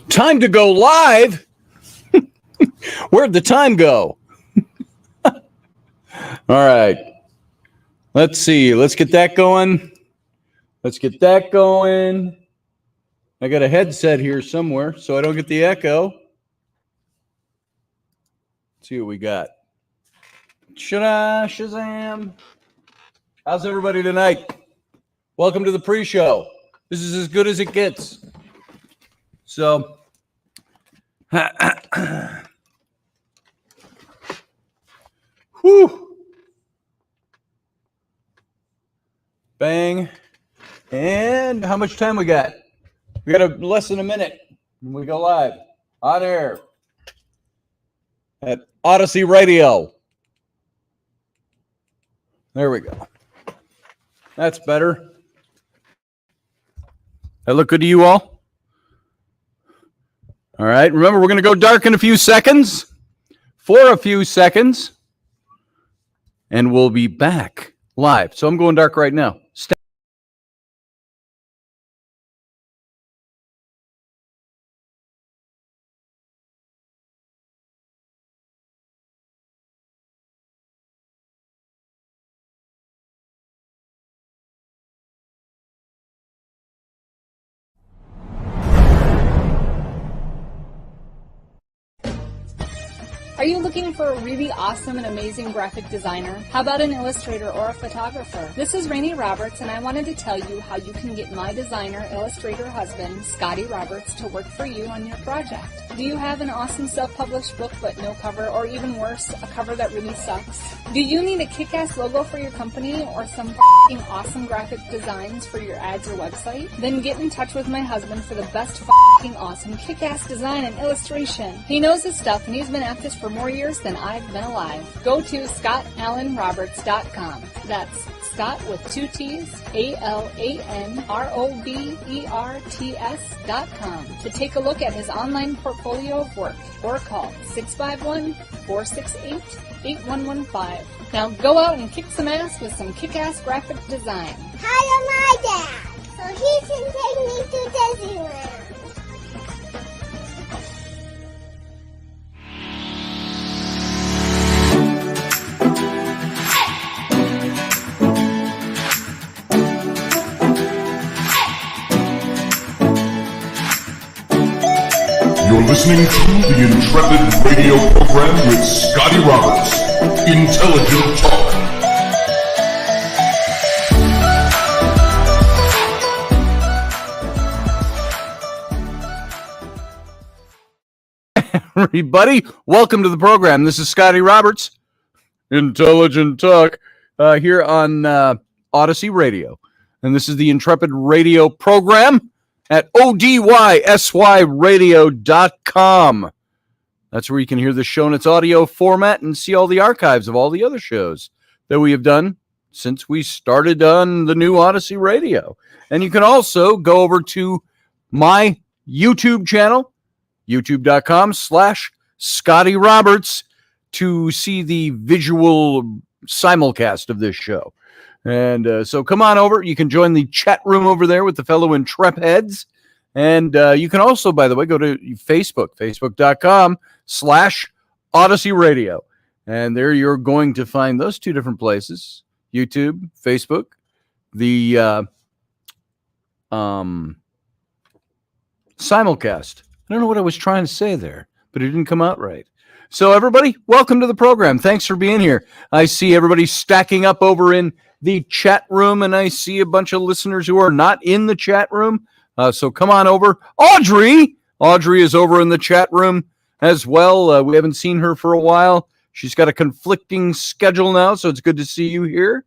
Time to go live? Where'd the time go? All right. Let's see. Let's get that going. I got a headset here somewhere so I don't get the echo. Let's see what we got. Shazam. How's everybody tonight? Welcome to the pre-show. This is as good as it gets. So, whew. Bang. And how much time we got? We got less than a minute. And we go live on air at Odyssey Radio. There we go. That's better. That look good to you all? All right. Remember, we're going to go dark in a few seconds. For a few seconds. And we'll be back live. So I'm going dark right now. Are you looking for a really awesome and amazing graphic designer? How about an illustrator or a photographer? This is Rainey Roberts, and I wanted to tell you how you can get my designer, illustrator husband, Scotty Roberts, to work for you on your project. Do you have an awesome self-published book but no cover, or even worse, a cover that really sucks? Do you need a kick-ass logo for your company or some f***ing awesome graphic designs for your ads or website? Then get in touch with my husband for the best f***ing awesome kick-ass design and illustration. He knows his stuff, and he's been at this for more years than I've been alive. Go to ScottAllenRoberts.com. That's Scott with 2 T's, ALANROBERTS.com to take a look at his online portfolio of work, or call 651-468-8115. Now go out and kick some ass with some kick-ass graphic design. Hire my dad, so he can take me to Disneyland. You're listening to the Intrepid radio program with Scotty Roberts. Intelligent Talk. Everybody, welcome to the program. This is Scotty Roberts, Intelligent Talk, here on Odyssey Radio. And this is the Intrepid radio program at ODYSYradio.com. That's where you can hear the show in its audio format and see all the archives of all the other shows that we have done since we started on the new Odyssey Radio. And you can also go over to my YouTube channel, youtube.com/Scotty Roberts, to see the visual simulcast of this show. And so come on over. You can join the chat room over there with the fellow Intrepids. And you can also, by the way, go to Facebook, facebook.com/Odyssey Radio. And there you're going to find those two different places, YouTube, Facebook, the simulcast. I don't know what I was trying to say there, but it didn't come out right. So everybody, welcome to the program. Thanks for being here. I see everybody stacking up over in the chat room, and I see a bunch of listeners who are not in the chat room. So come on over. Audrey is over in the chat room as well. We haven't seen her for a while. She's got a conflicting schedule now, so it's good to see you here.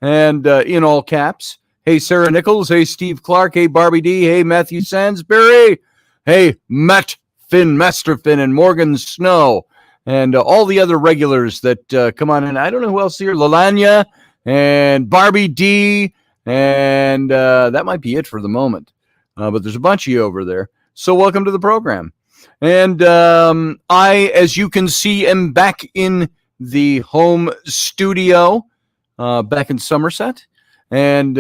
And in all caps, hey, Sarah Nichols. Hey, Steve Clark. Hey, Barbie D. Hey, Matthew Sansbury. Hey, Matt Finn, Master Finn, and Morgan Snow. And all the other regulars that come on in. I don't know who else here. Lalanya and Barbie D. And that might be it for the moment. But there's a bunch of you over there. So welcome to the program. And I, as you can see, am back in the home studio back in Somerset. And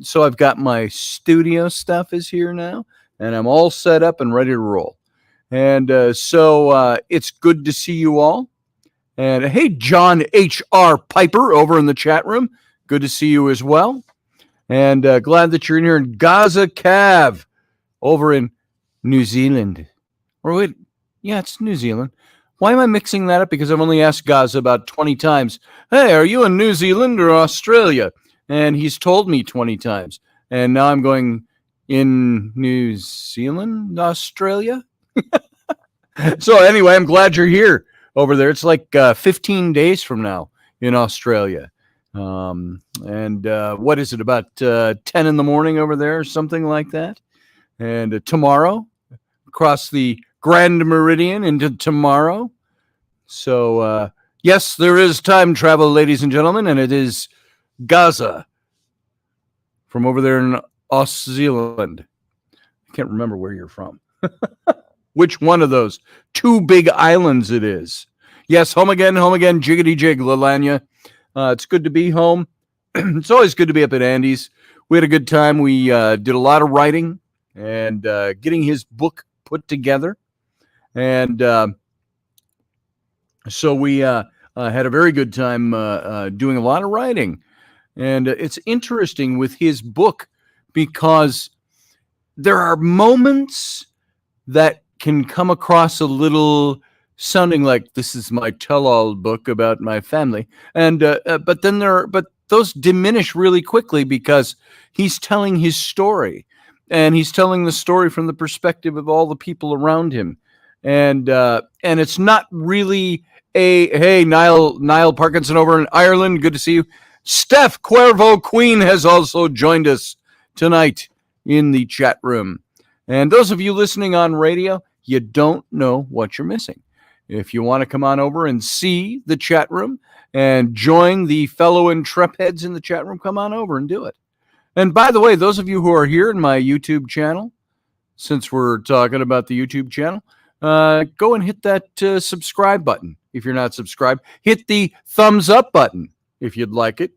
so I've got my studio stuff is here now. And I'm all set up and ready to roll. And so it's good to see you all. And hey, John H.R. Piper over in the chat room. Good to see you as well. And glad that you're in here in Gaza Cav over in New Zealand. Or wait, yeah, it's New Zealand. Why am I mixing that up? Because I've only asked Gaza about 20 times, hey, are you in New Zealand or Australia? And he's told me 20 times. And now I'm going, in New Zealand, Australia? So anyway, I'm glad you're here over there. It's like 15 days from now in Australia. And what is it, about 10 in the morning over there or something like that? And tomorrow, across the Grand Meridian into tomorrow. So, yes, there is time travel, ladies and gentlemen, and it is Gaza from over there in Aus Zealand. I can't remember where you're from. Which one of those 2 big islands it is. Yes, home again, jiggity jig, Lalanya. It's good to be home. It's always good to be up at Andy's. We had a good time. We did a lot of writing and getting his book put together. And so we had a very good time doing a lot of writing. And it's interesting with his book because there are moments that can come across a little sounding like this is my tell-all book about my family. And but those diminish really quickly because he's telling his story. And he's telling the story from the perspective of all the people around him. And it's not really hey, Niall Parkinson over in Ireland, good to see you. Steph Cuervo Queen has also joined us tonight in the chat room. And those of you listening on radio, you don't know what you're missing. If you want to come on over and see the chat room and join the fellow Intrepids in the chat room, come on over and do it. And by the way, those of you who are here in my YouTube channel, since we're talking about the YouTube channel, go and hit that subscribe button. If you're not subscribed, hit the thumbs up button if you'd like it.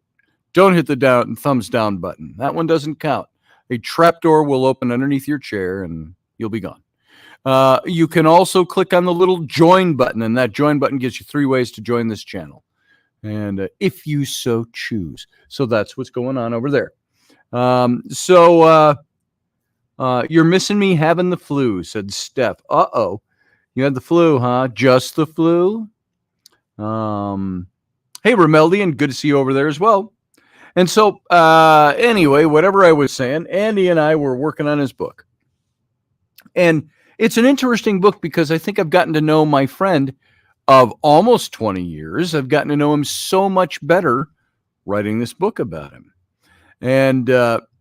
Don't hit the thumbs down button. That one doesn't count. A trapdoor will open underneath your chair and you'll be gone. You can also click on the little join button, and that join button gives you 3 ways to join this channel. And if you so choose. So that's what's going on over there. You're missing me having the flu, said Steph. Uh-oh. You had the flu, huh? Just the flu? Hey, Romeldian, good to see you over there as well. And so, anyway, whatever I was saying, Andy and I were working on his book. And it's an interesting book because I think I've gotten to know my friend of almost 20 years. I've gotten to know him so much better writing this book about him. And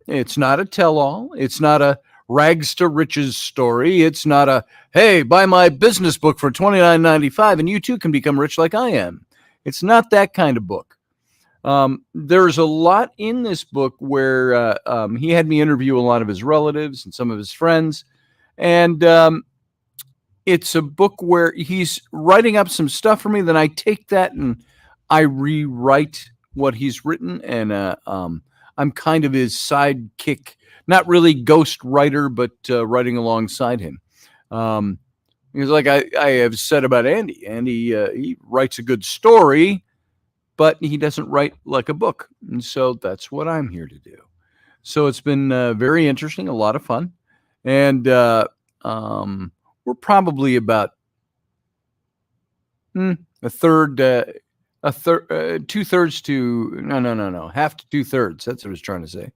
it's not a tell-all. It's not a rags to riches story. It's not a, hey, buy my business book for $29.95 and you too can become rich like I am. It's not that kind of book. There's a lot in this book where he had me interview a lot of his relatives and some of his friends. And it's a book where he's writing up some stuff for me. Then I take that and I rewrite what he's written. And I'm kind of his sidekick, not really ghost writer, but writing alongside him. Because like I have said about Andy, he writes a good story, but he doesn't write like a book. And so that's what I'm here to do. So it's been very interesting, a lot of fun. And we're probably about half to 2/3. That's what I was trying to say.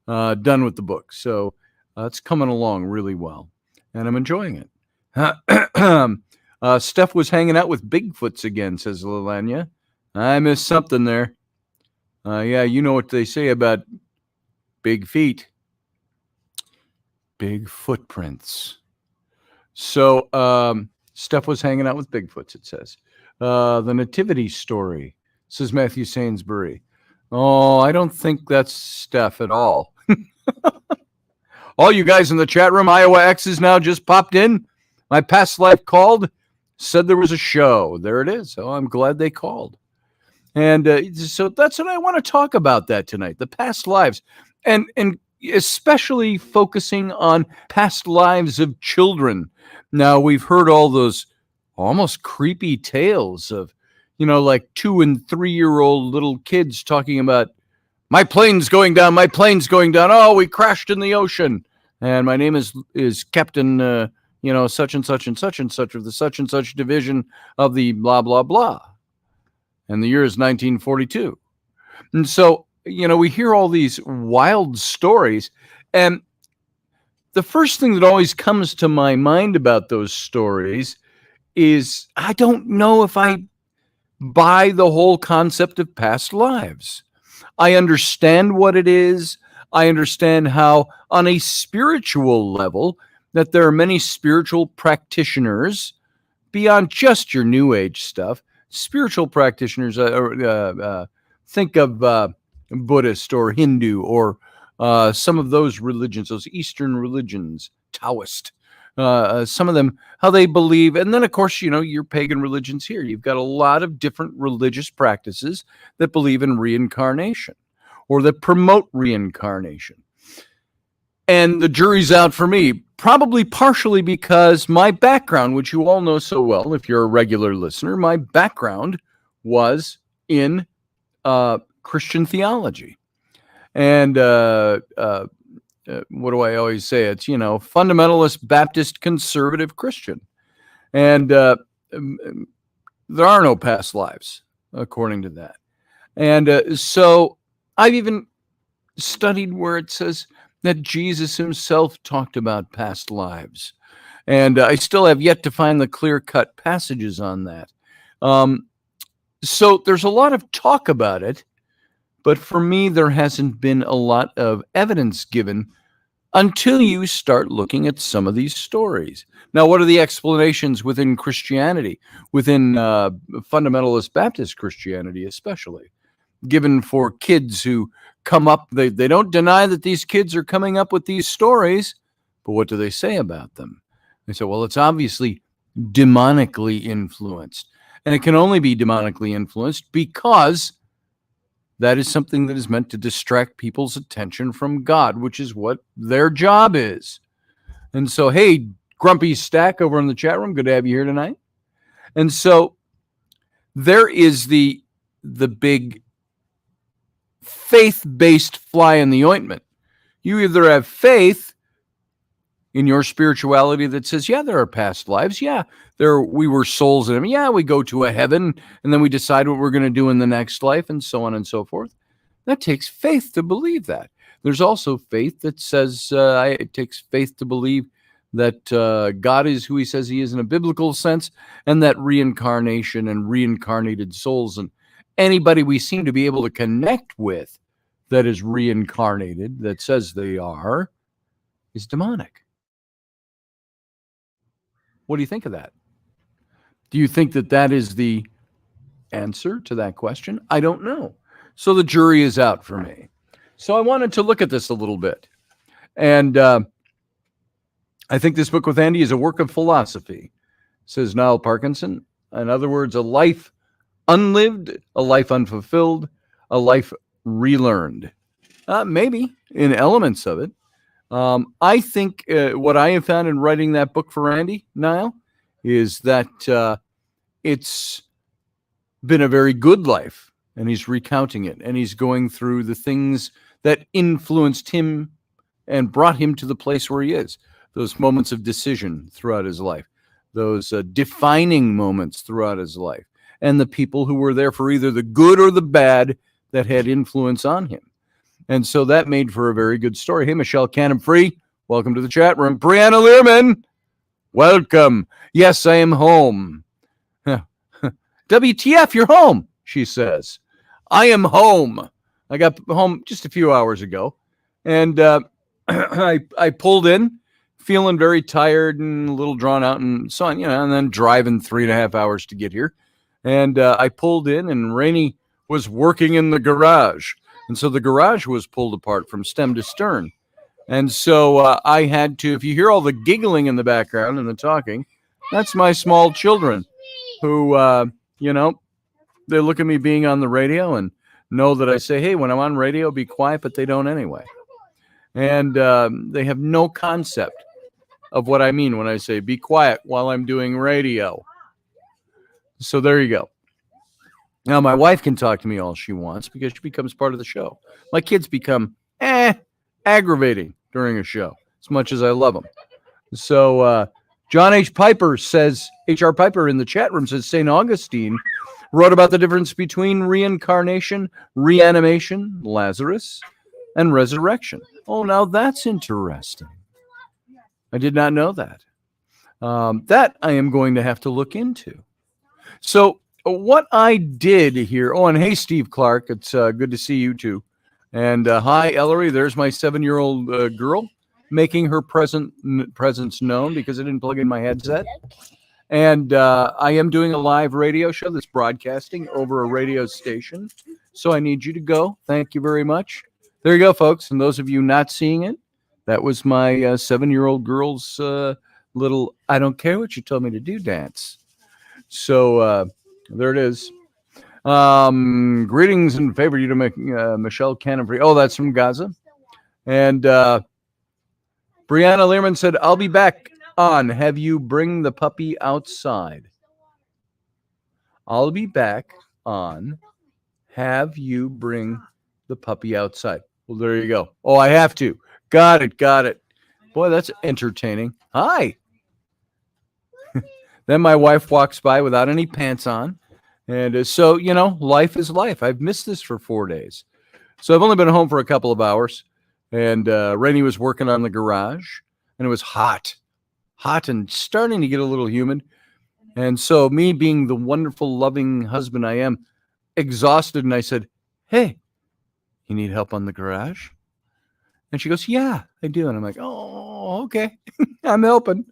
Done with the book. So it's coming along really well. And I'm enjoying it. Steph was hanging out with Bigfoots again, says Lalanya. I missed something there. Yeah, you know what they say about big feet. Big footprints. So Steph was hanging out with Bigfoots, it says. The nativity story, says Matthew Sainsbury. Oh, I don't think that's Steph at all. All you guys in the chat room, Iowa X's now just popped in. My past life called, said there was a show. There it is. Oh, I'm glad they called. And so that's what I want to talk about that tonight, the past lives. And especially focusing on past lives of children. Now, we've heard all those almost creepy tales of, like 2 and 3-year-old little kids talking about, my plane's going down, my plane's going down. Oh, we crashed in the ocean. And my name is Captain, such and such and such and such of the such and such division of the blah, blah, blah. And the year is 1942. And so, we hear all these wild stories. And the first thing that always comes to my mind about those stories is I don't know if I buy the whole concept of past lives. I understand what it is. I understand how, on a spiritual level, that there are many spiritual practitioners beyond just your New Age stuff. Spiritual practitioners, think of Buddhist or Hindu or some of those religions, those Eastern religions, Taoist. Some of them, how they believe. And then, of course, your pagan religions here. You've got a lot of different religious practices that believe in reincarnation or that promote reincarnation. And the jury's out for me, probably partially because my background, which you all know so well, if you're a regular listener, my background was in Christian theology. And what do I always say? It's, fundamentalist Baptist conservative Christian. And there are no past lives, according to that. And so I've even studied where it says that Jesus himself talked about past lives. And I still have yet to find the clear-cut passages on that. So there's a lot of talk about it, but for me, there hasn't been a lot of evidence given until you start looking at some of these stories. Now, what are the explanations within Christianity, within fundamentalist Baptist Christianity especially, given for kids who come up? They don't deny that these kids are coming up with these stories, but what do they say about them? They say, well, it's obviously demonically influenced. And it can only be demonically influenced because that is something that is meant to distract people's attention from God, which is what their job is. And so, hey, Grumpy Stack over in the chat room, good to have you here tonight. And so there is the big faith-based fly in the ointment. You either have faith in your spirituality that says, yeah, there are past lives. Yeah, we were souls in them. Yeah, we go to a heaven and then we decide what we're going to do in the next life and so on and so forth. That takes faith to believe that. There's also faith that says, it takes faith to believe that God is who he says he is in a biblical sense, and that reincarnation and reincarnated souls and anybody we seem to be able to connect with that is reincarnated, that says they are, is demonic. What do you think of that? Do you think that that is the answer to that question? I don't know. So the jury is out for me. So I wanted to look at this a little bit. And I think this book with Andy is a work of philosophy, says Niall Parkinson. In other words, a life unlived, a life unfulfilled, a life relearned. Maybe in elements of it. I think what I have found in writing that book for Andy, Niall, is that it's been a very good life, and he's recounting it, and he's going through the things that influenced him and brought him to the place where he is. Those moments of decision throughout his life, those defining moments throughout his life, and the people who were there for either the good or the bad that had influence on him. And so that made for a very good story. Hey, Michelle Cannon-Free, welcome to the chat room. Brianna Learman, welcome. Yes, I am home. WTF, you're home, she says. I am home. I got home just a few hours ago, and I pulled in, feeling very tired and a little drawn out and so on, and then driving 3.5 hours to get here. And I pulled in, and Rainey was working in the garage. And so the garage was pulled apart from stem to stern. And so I had to, if you hear all the giggling in the background and the talking, that's my small children who, they look at me being on the radio and know that I say, hey, when I'm on radio, be quiet, but they don't anyway. And they have no concept of what I mean when I say be quiet while I'm doing radio. So there you go. Now, my wife can talk to me all she wants because she becomes part of the show. My kids become aggravating during a show, as much as I love them. So John H. Piper says, H.R. Piper in the chat room says, St. Augustine wrote about the difference between reincarnation, reanimation, Lazarus, and resurrection. Oh, now that's interesting. I did not know that. That I am going to have to look into. So what I did here, oh, and hey, Steve Clark, it's good to see you too. And hi, Ellery, there's my 7-year-old girl making her presence known because I didn't plug in my headset. And I am doing a live radio show that's broadcasting over a radio station. So I need you to go. Thank you very much. There you go, folks. And those of you not seeing it, that was my 7-year-old girl's little I don't care what you told me to do dance. So there it is. Greetings and favor you to Michelle Cannon-Free. Oh, that's from Gaza. And Brianna Learman said, I'll be back on. Have you bring the puppy outside? I'll be back on. Have you bring the puppy outside? Well, there you go. Oh, I have to. Got it. Boy, that's entertaining. Hi. Then my wife walks by without any pants on. And so, life is life. I've missed this for 4 days. So I've only been home for a couple of hours. And Rainey was working on the garage. And it was hot and starting to get a little humid. And so me being the wonderful, loving husband I am, exhausted. And I said, hey, you need help on the garage? And she goes, yeah, I do. And I'm like, oh, okay, I'm helping.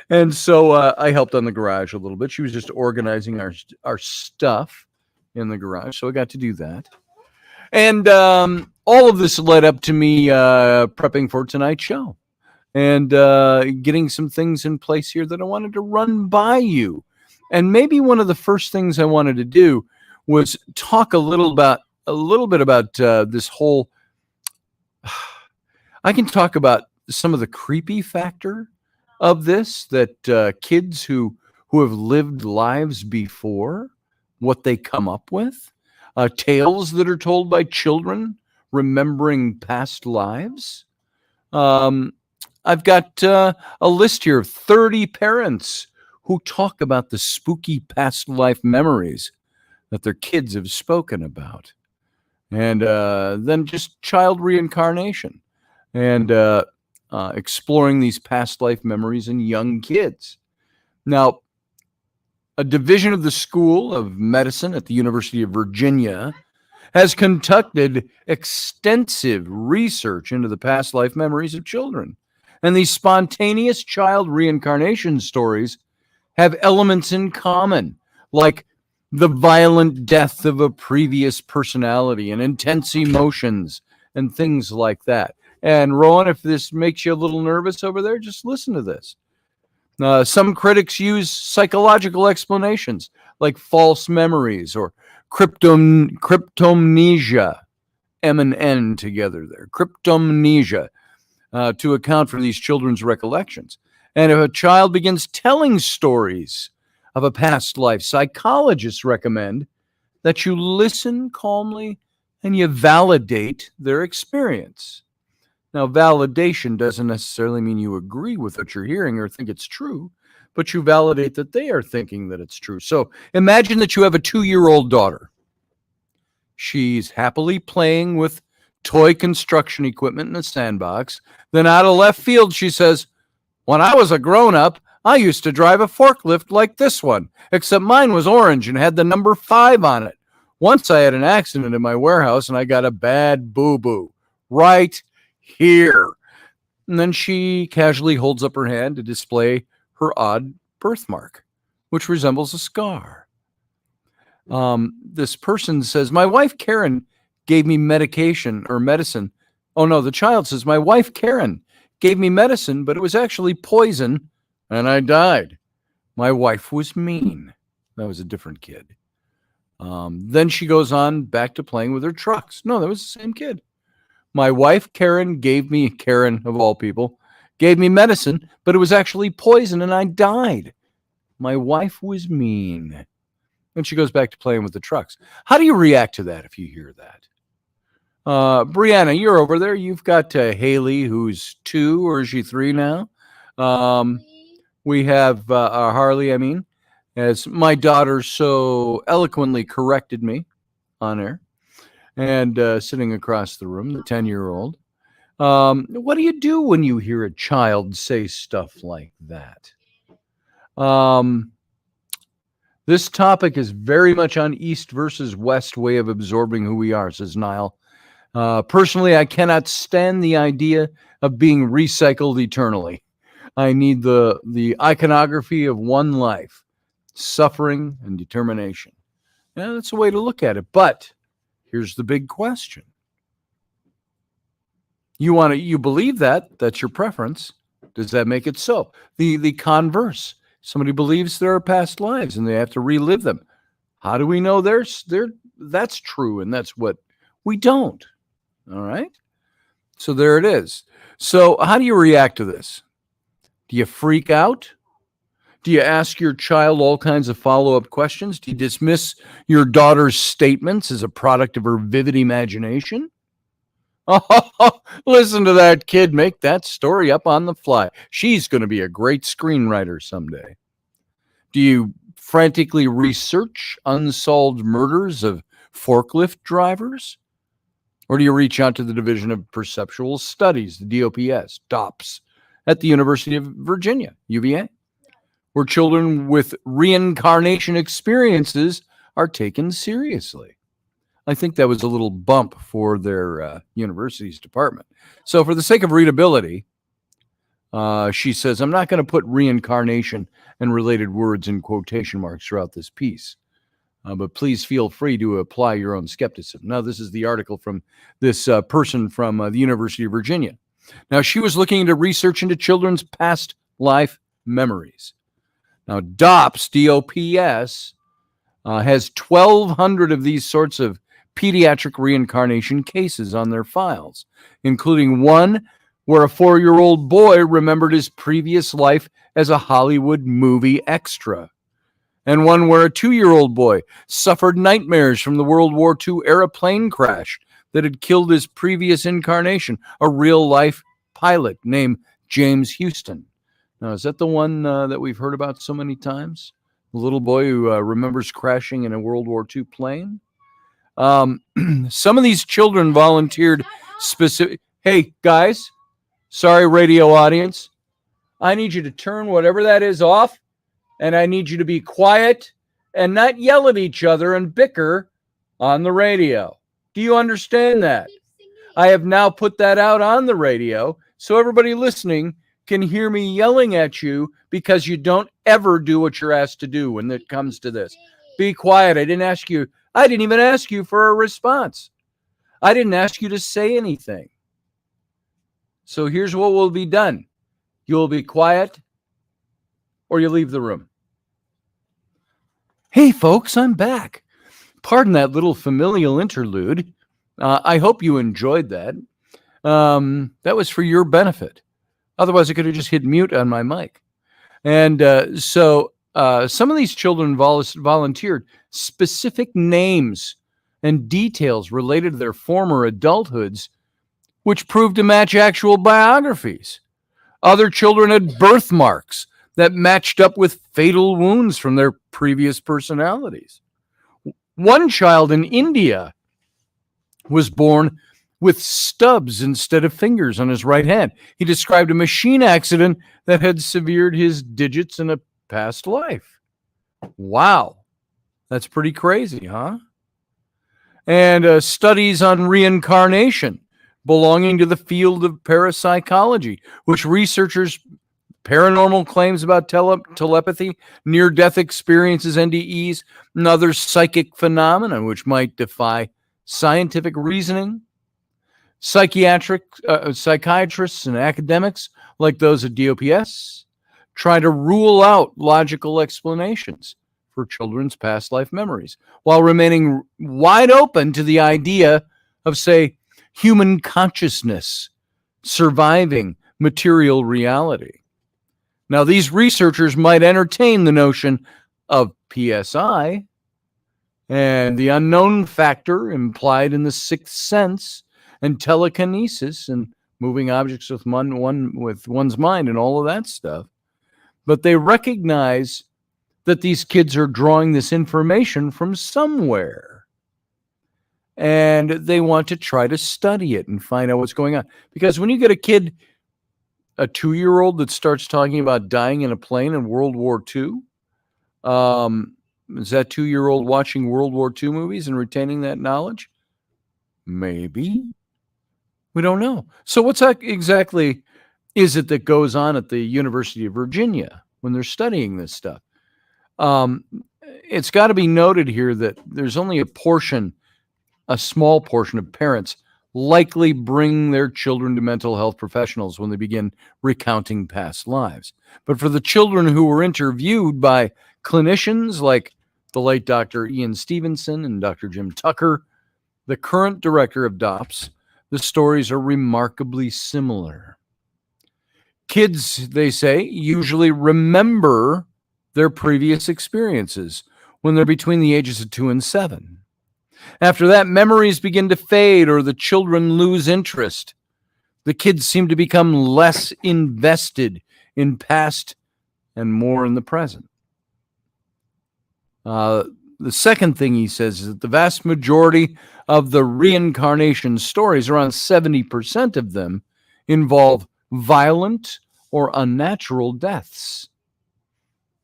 And so I helped on the garage a little bit. She was just organizing our stuff in the garage. So I got to do that. And all of this led up to me prepping for tonight's show and getting some things in place here that I wanted to run by you. And maybe one of the first things I wanted to do was talk a little bit about this whole. I can talk about some of the creepy factor of this, that kids who have lived lives before, what they come up with, tales that are told by children remembering past lives. I've got a list here of 30 parents who talk about the spooky past life memories that their kids have spoken about. And then just child reincarnation. And exploring these past life memories in young kids. Now, a division of the School of Medicine at the University of Virginia has conducted extensive research into the past life memories of children. And these spontaneous child reincarnation stories have elements in common, like the violent death of a previous personality and intense emotions and things like that. And Rowan, if this makes you a little nervous over there, just listen to this. Some critics use psychological explanations like false memories or cryptomnesia, M and N together there, cryptomnesia, to account for these children's recollections. And if a child begins telling stories of a past life, psychologists recommend that you listen calmly and you validate their experience. Now, validation doesn't necessarily mean you agree with what you're hearing or think it's true, but you validate that they are thinking that it's true. So imagine that you have a 2-year-old daughter. She's happily playing with toy construction equipment in a sandbox. Then out of left field, she says, when I was a grown-up, I used to drive a forklift like this one, except mine was orange and had the number 5 on it. Once I had an accident in my warehouse and I got a bad boo-boo. Right here. And then she casually holds up her hand to display her odd birthmark, which resembles a scar. This person says, my wife Karen gave me medicine. Oh no, the child says, my wife Karen gave me medicine, but it was actually poison and I died. My wife was mean. That was a different kid. Then she goes on back to playing with her trucks. No, that was the same kid. My wife, Karen of all people, gave me medicine, but it was actually poison and I died. My wife was mean. And she goes back to playing with the trucks. How do you react to that if you hear that? Brianna, you're over there. You've got Haley, who's 2, or is she 3 now? We have Harley, as my daughter so eloquently corrected me on air, and sitting across the room, the 10-year-old. What do you do when you hear a child say stuff like that? This topic is very much on East versus West way of absorbing who we are, says Niall. Personally, I cannot stand the idea of being recycled eternally. I need the iconography of one life, suffering and determination. Yeah, that's a way to look at it. But here's the big question. You believe that's your preference. Does that make it so? The converse. Somebody believes there are past lives and they have to relive them. How do we know that's true and that's what we don't? All right. So there it is. So how do you react to this? Do you freak out? Do you ask your child all kinds of follow-up questions? Do you dismiss your daughter's statements as a product of her vivid imagination? Oh, listen to that kid make that story up on the fly. She's going to be a great screenwriter someday. Do you frantically research unsolved murders of forklift drivers? Or do you reach out to the Division of Perceptual Studies, the DOPS, at the University of Virginia, UVA, where children with reincarnation experiences are taken seriously? I think that was a little bump for their university's department. So for the sake of readability, she says, I'm not going to put reincarnation and related words in quotation marks throughout this piece. But please feel free to apply your own skepticism. Now, this is the article from this person from the University of Virginia. Now, she was looking into research into children's past life memories. Now, DOPS, D-O-P-S, has 1,200 of these sorts of pediatric reincarnation cases on their files, including one where a 4-year-old boy remembered his previous life as a Hollywood movie extra, and one where a 2-year-old boy suffered nightmares from the World War II era plane crash that had killed his previous incarnation, a real-life pilot named James Houston. Now, is that the one that we've heard about so many times? The little boy who remembers crashing in a World War II plane? Some of these children volunteered specific... Hey, guys, sorry, radio audience. I need you to turn whatever that is off, and I need you to be quiet and not yell at each other and bicker on the radio. Do you understand that? I have now put that out on the radio so everybody listening can hear me yelling at you because you don't ever do what you're asked to do when it comes to this. Be quiet. I didn't even ask you for a response. I didn't ask you to say anything. So here's what will be done. You'll be quiet or you leave the room. Hey, folks, I'm back. Pardon that little familial interlude. I hope you enjoyed that. That was for your benefit. Otherwise, I could have just hit mute on my mic. And so some of these children volunteered specific names and details related to their former adulthoods, which proved to match actual biographies. Other children had birthmarks that matched up with fatal wounds from their previous personalities. One child in India was born with stubs instead of fingers on his right hand. He described a machine accident that had severed his digits in a past life. Wow. That's pretty crazy, huh? And studies on reincarnation belonging to the field of parapsychology, which researchers paranormal claims about telepathy, near-death experiences, NDEs, and other psychic phenomena which might defy scientific reasoning. Psychiatrists and academics, like those at DOPS, try to rule out logical explanations for children's past life memories, while remaining wide open to the idea of, say, human consciousness surviving material reality. Now, these researchers might entertain the notion of PSI and the unknown factor implied in the sixth sense and telekinesis and moving objects with one's mind and all of that stuff. But they recognize that these kids are drawing this information from somewhere. And they want to try to study it and find out what's going on. Because when you get a kid, a 2-year-old that starts talking about dying in a plane in World War II, is that 2-year-old watching World War II movies and retaining that knowledge? Maybe. We don't know. So what's exactly is it that goes on at the University of Virginia when they're studying this stuff? It's got to be noted here that there's only a small portion of parents likely bring their children to mental health professionals when they begin recounting past lives. But for the children who were interviewed by clinicians like the late Dr. Ian Stevenson and Dr. Jim Tucker, the current director of DOPS, the stories are remarkably similar. Kids, they say, usually remember their previous experiences when they're between the ages of 2 and 7. After that, memories begin to fade or the children lose interest. The kids seem to become less invested in past and more in the present. The second thing he says is that the vast majority of the reincarnation stories, around 70% of them, involve violent or unnatural deaths.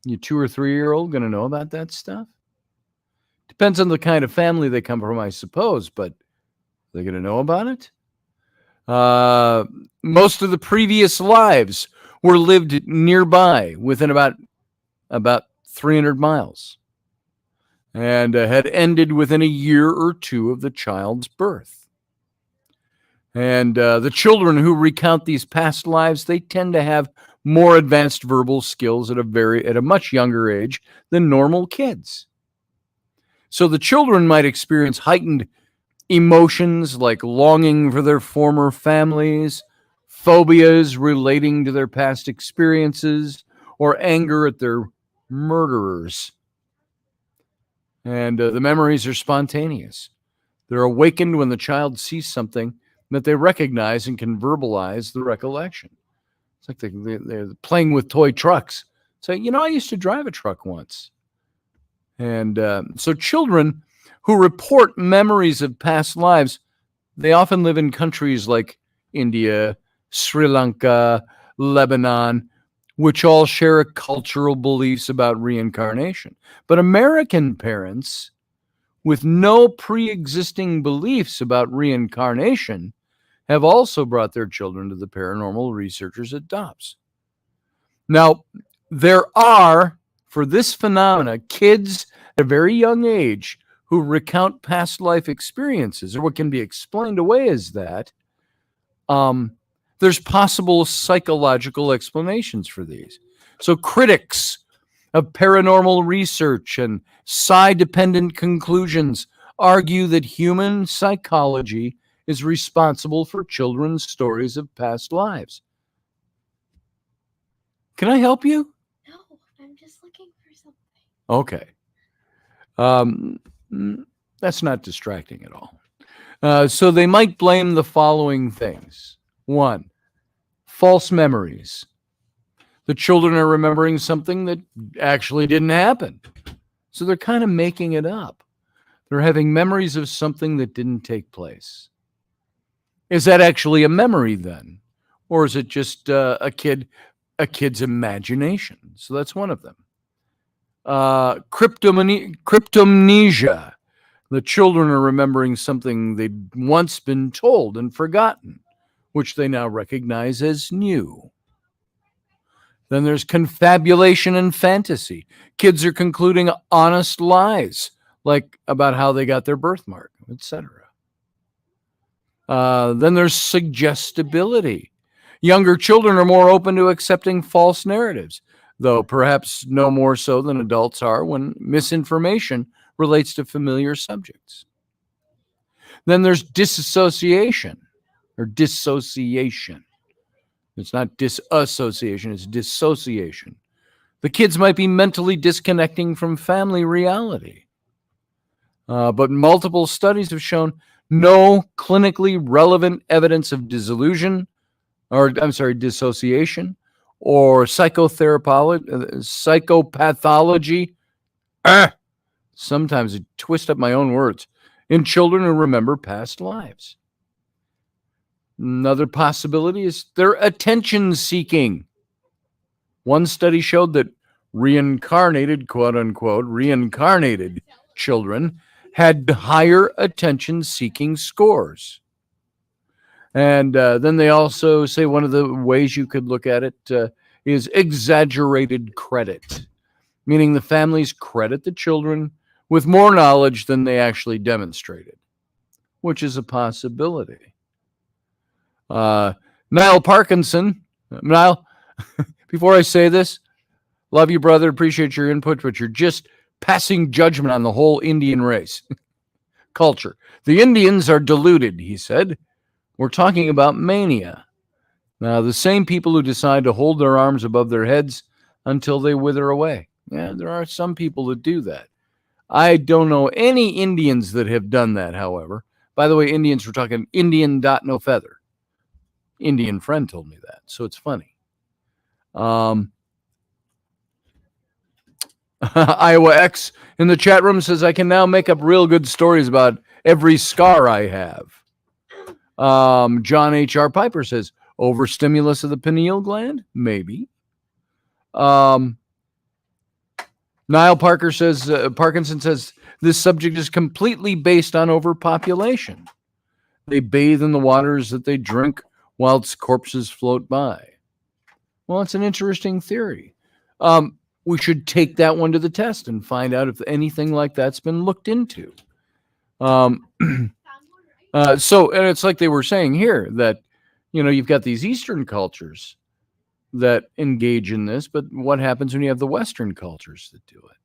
Your 2 or 3-year-old going to know about that stuff? Depends on the kind of family they come from, I suppose, but they're going to know about it? Most of the previous lives were lived nearby, within about 300 miles, and had ended within a year or two of the child's birth. And the children who recount these past lives, they tend to have more advanced verbal skills at a much younger age than normal kids. So the children might experience heightened emotions like longing for their former families, phobias relating to their past experiences, or anger at their murderers. And the memories are spontaneous. They're awakened when the child sees something that they recognize and can verbalize the recollection. It's like they're playing with toy trucks. Say, I used to drive a truck once. And so children who report memories of past lives, they often live in countries like India, Sri Lanka, Lebanon, which all share cultural beliefs about reincarnation. But American parents with no pre-existing beliefs about reincarnation have also brought their children to the paranormal researchers at DOPS. Now, there are, for this phenomena, kids at a very young age who recount past life experiences, or what can be explained away as that. There's possible psychological explanations for these. So critics of paranormal research and psi-dependent conclusions argue that human psychology is responsible for children's stories of past lives. Can I help you? No, I'm just looking for something. Okay. That's not distracting at all. So they might blame the following things. 1, false memories. The children are remembering something that actually didn't happen. So they're kind of making it up. They're having memories of something that didn't take place. Is that actually a memory then? Or is it just a kid's imagination? So that's one of them. Cryptomnesia. The children are remembering something they'd once been told and forgotten, which they now recognize as new. Then there's confabulation and fantasy. Kids are concluding honest lies, like about how they got their birthmark, etc. Then there's suggestibility. Younger children are more open to accepting false narratives, though perhaps no more so than adults are when misinformation relates to familiar subjects. Then there's disassociation or dissociation. It's not disassociation, it's dissociation. The kids might be mentally disconnecting from family reality. But multiple studies have shown no clinically relevant evidence of dissociation or psychopathology. Sometimes I twist up my own words. In children who remember past lives. Another possibility is they're attention seeking. One study showed that reincarnated, quote unquote, reincarnated children had higher attention seeking scores. And then they also say one of the ways you could look at it is exaggerated credit, meaning the families credit the children with more knowledge than they actually demonstrated, which is a possibility. Niall Parkinson. Niall, before I say this, love you, brother, appreciate your input, but you're just passing judgment on the whole Indian race culture. The Indians are deluded, he said. We're talking about mania. Now, the same people who decide to hold their arms above their heads until they wither away. Yeah, there are some people that do that. I don't know any Indians that have done that, however. By the way, Indians, we're talking Indian dot no feather. Indian friend told me that, so it's funny. Iowa X in the chat room says, I can now make up real good stories about every scar I have. John H.R. Piper says, overstimulus of the pineal gland? Maybe. Niall Parkinson says, this subject is completely based on overpopulation. They bathe in the waters that they drink whilst corpses float by. Well, it's an interesting theory. We should take that one to the test and find out if anything like that's been looked into. So, and it's like they were saying here that, you've got these Eastern cultures that engage in this, but what happens when you have the Western cultures that do it?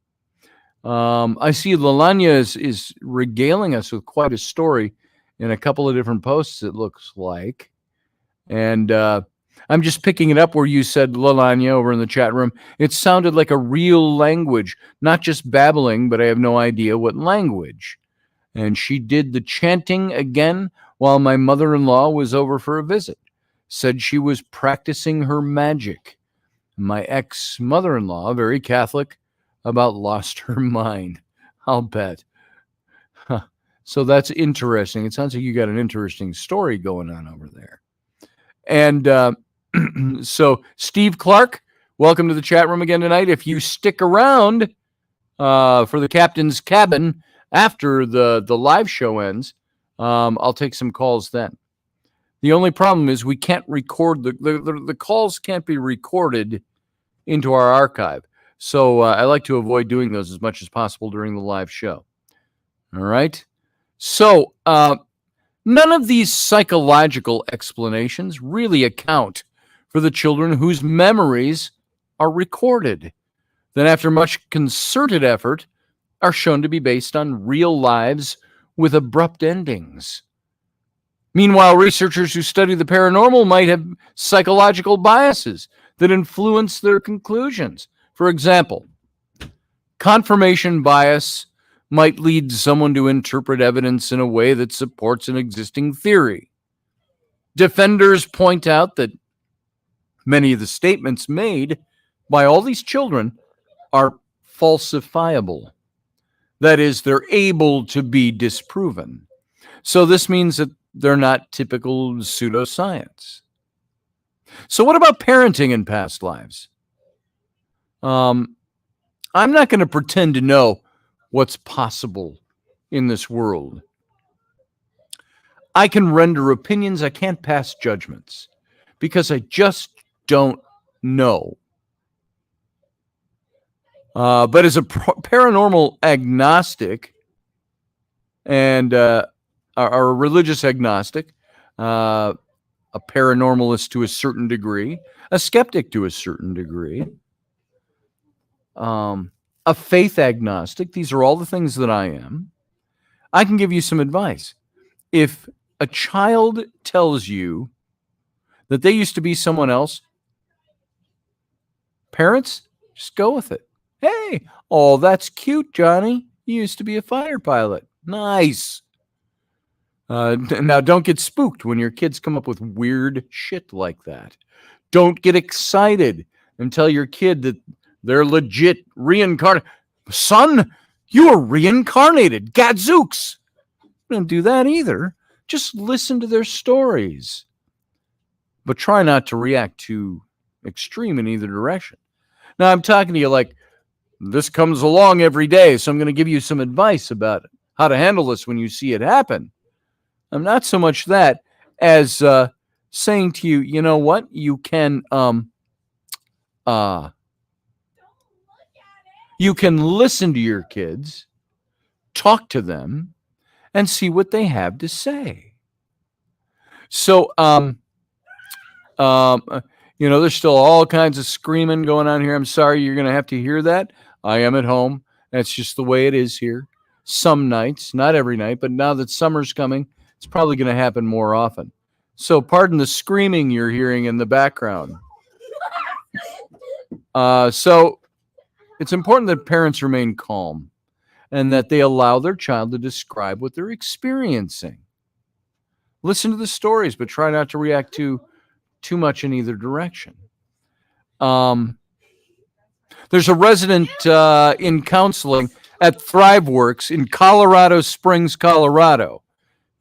I see Lalanya is regaling us with quite a story in a couple of different posts, it looks like. And I'm just picking it up where you said, Lalanya, over in the chat room, it sounded like a real language, not just babbling, but I have no idea what language. And she did the chanting again while my mother-in-law was over for a visit. Said she was practicing her magic. My ex-mother-in-law, very Catholic, about lost her mind. I'll bet. Huh. So that's interesting. It sounds like you got an interesting story going on over there. And so Steve Clark, welcome to the chat room again tonight. If you stick around for the captain's cabin after the live show ends, I'll take some calls then. The only problem is we can't record the calls can't be recorded into our archive. So I like to avoid doing those as much as possible during the live show. All right. So none of these psychological explanations really account for the children whose memories are recorded. Then after much concerted effort are shown to be based on real lives with abrupt endings. Meanwhile, researchers who study the paranormal might have psychological biases that influence their conclusions. For example, confirmation bias might lead someone to interpret evidence in a way that supports an existing theory. Defenders point out that many of the statements made by all these children are falsifiable. That is, they're able to be disproven. So this means that they're not typical pseudoscience. So what about parenting in past lives? I'm not going to pretend to know what's possible in this world. I can render opinions. I can't pass judgments because I just don't know. But as a paranormal agnostic and a religious agnostic, a paranormalist to a certain degree, a skeptic to a certain degree, a faith agnostic, these are all the things that I am. I can give you some advice. if a child tells you that they used to be someone else, parents, just go with it. Hey, oh, that's cute, Johnny. You used to be a fighter pilot. Nice. Now, don't get spooked when your kids come up with weird shit like that. Don't get excited and tell your kid that they're legit reincarnated. Son, you are reincarnated. Gadzooks. Don't do that either. Just listen to their stories. But try not to react too extreme in either direction. Now, I'm talking to you like this comes along every day, so I'm going to give you some advice about how to handle this when you see it happen. I'm not so much that as saying to you, you know what? You can listen to your kids, talk to them, and see what they have to say. So, there's still all kinds of screaming going on here. I'm sorry you're going to have to hear that. I am at home. That's just the way it is here. Some nights, not every night, but now that summer's coming, it's probably going to happen more often. So pardon the screaming you're hearing in the background. So it's important that parents remain calm and that they allow their child to describe what they're experiencing. Listen to the stories, but try not to react too much in either direction. There's a resident in counseling at ThriveWorks in Colorado Springs, Colorado.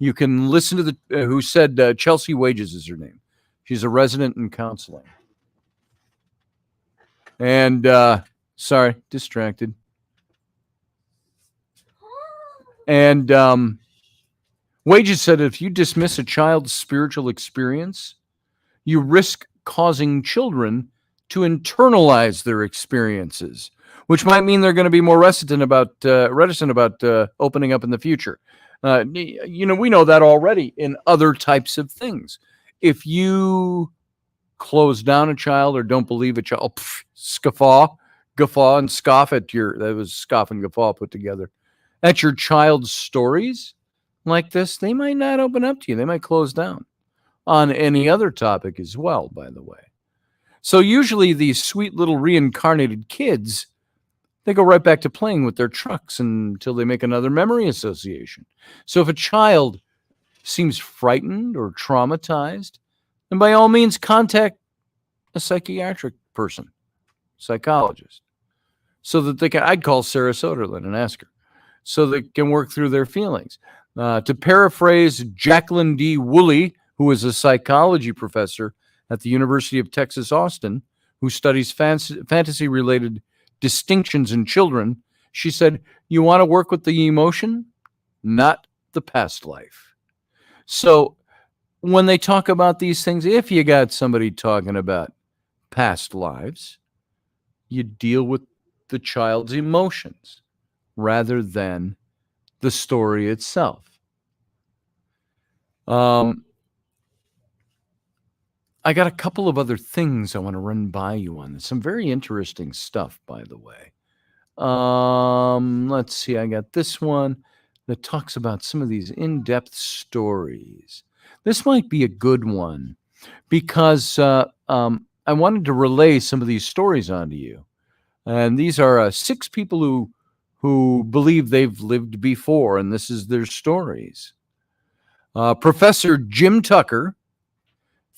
You can listen to who said Chelsea Wages is her name. She's a resident in counseling. And, sorry, distracted. And Wages said if you dismiss a child's spiritual experience, you risk causing children to internalize their experiences, which might mean they're going to be more reticent about opening up in the future. We know that already in other types of things. If you close down a child or don't believe a child, guffaw and scoff at that was scoff and guffaw put together, at your child's stories like this, they might not open up to you. They might close down on any other topic as well, by the way. So usually these sweet little reincarnated kids, they go right back to playing with their trucks until they make another memory association. So if a child seems frightened or traumatized, then by all means contact a psychiatric person, psychologist, so that they can, I'd call Sarah Soderlin and ask her, so they can work through their feelings. To paraphrase Jacqueline D. Woolley, who is a psychology professor at the University of Texas, Austin, who studies fantasy-related distinctions in children, she said, you want to work with the emotion, not the past life. So when they talk about these things, if you got somebody talking about past lives, you deal with the child's emotions rather than the story itself. I got a couple of other things I want to run by you on this. Some very interesting stuff, by the way. Let's see. I got this one that talks about some of these in-depth stories. This might be a good one because I wanted to relay some of these stories onto you. And these are 6 people who believe they've lived before, and this is their stories. Professor Jim Tucker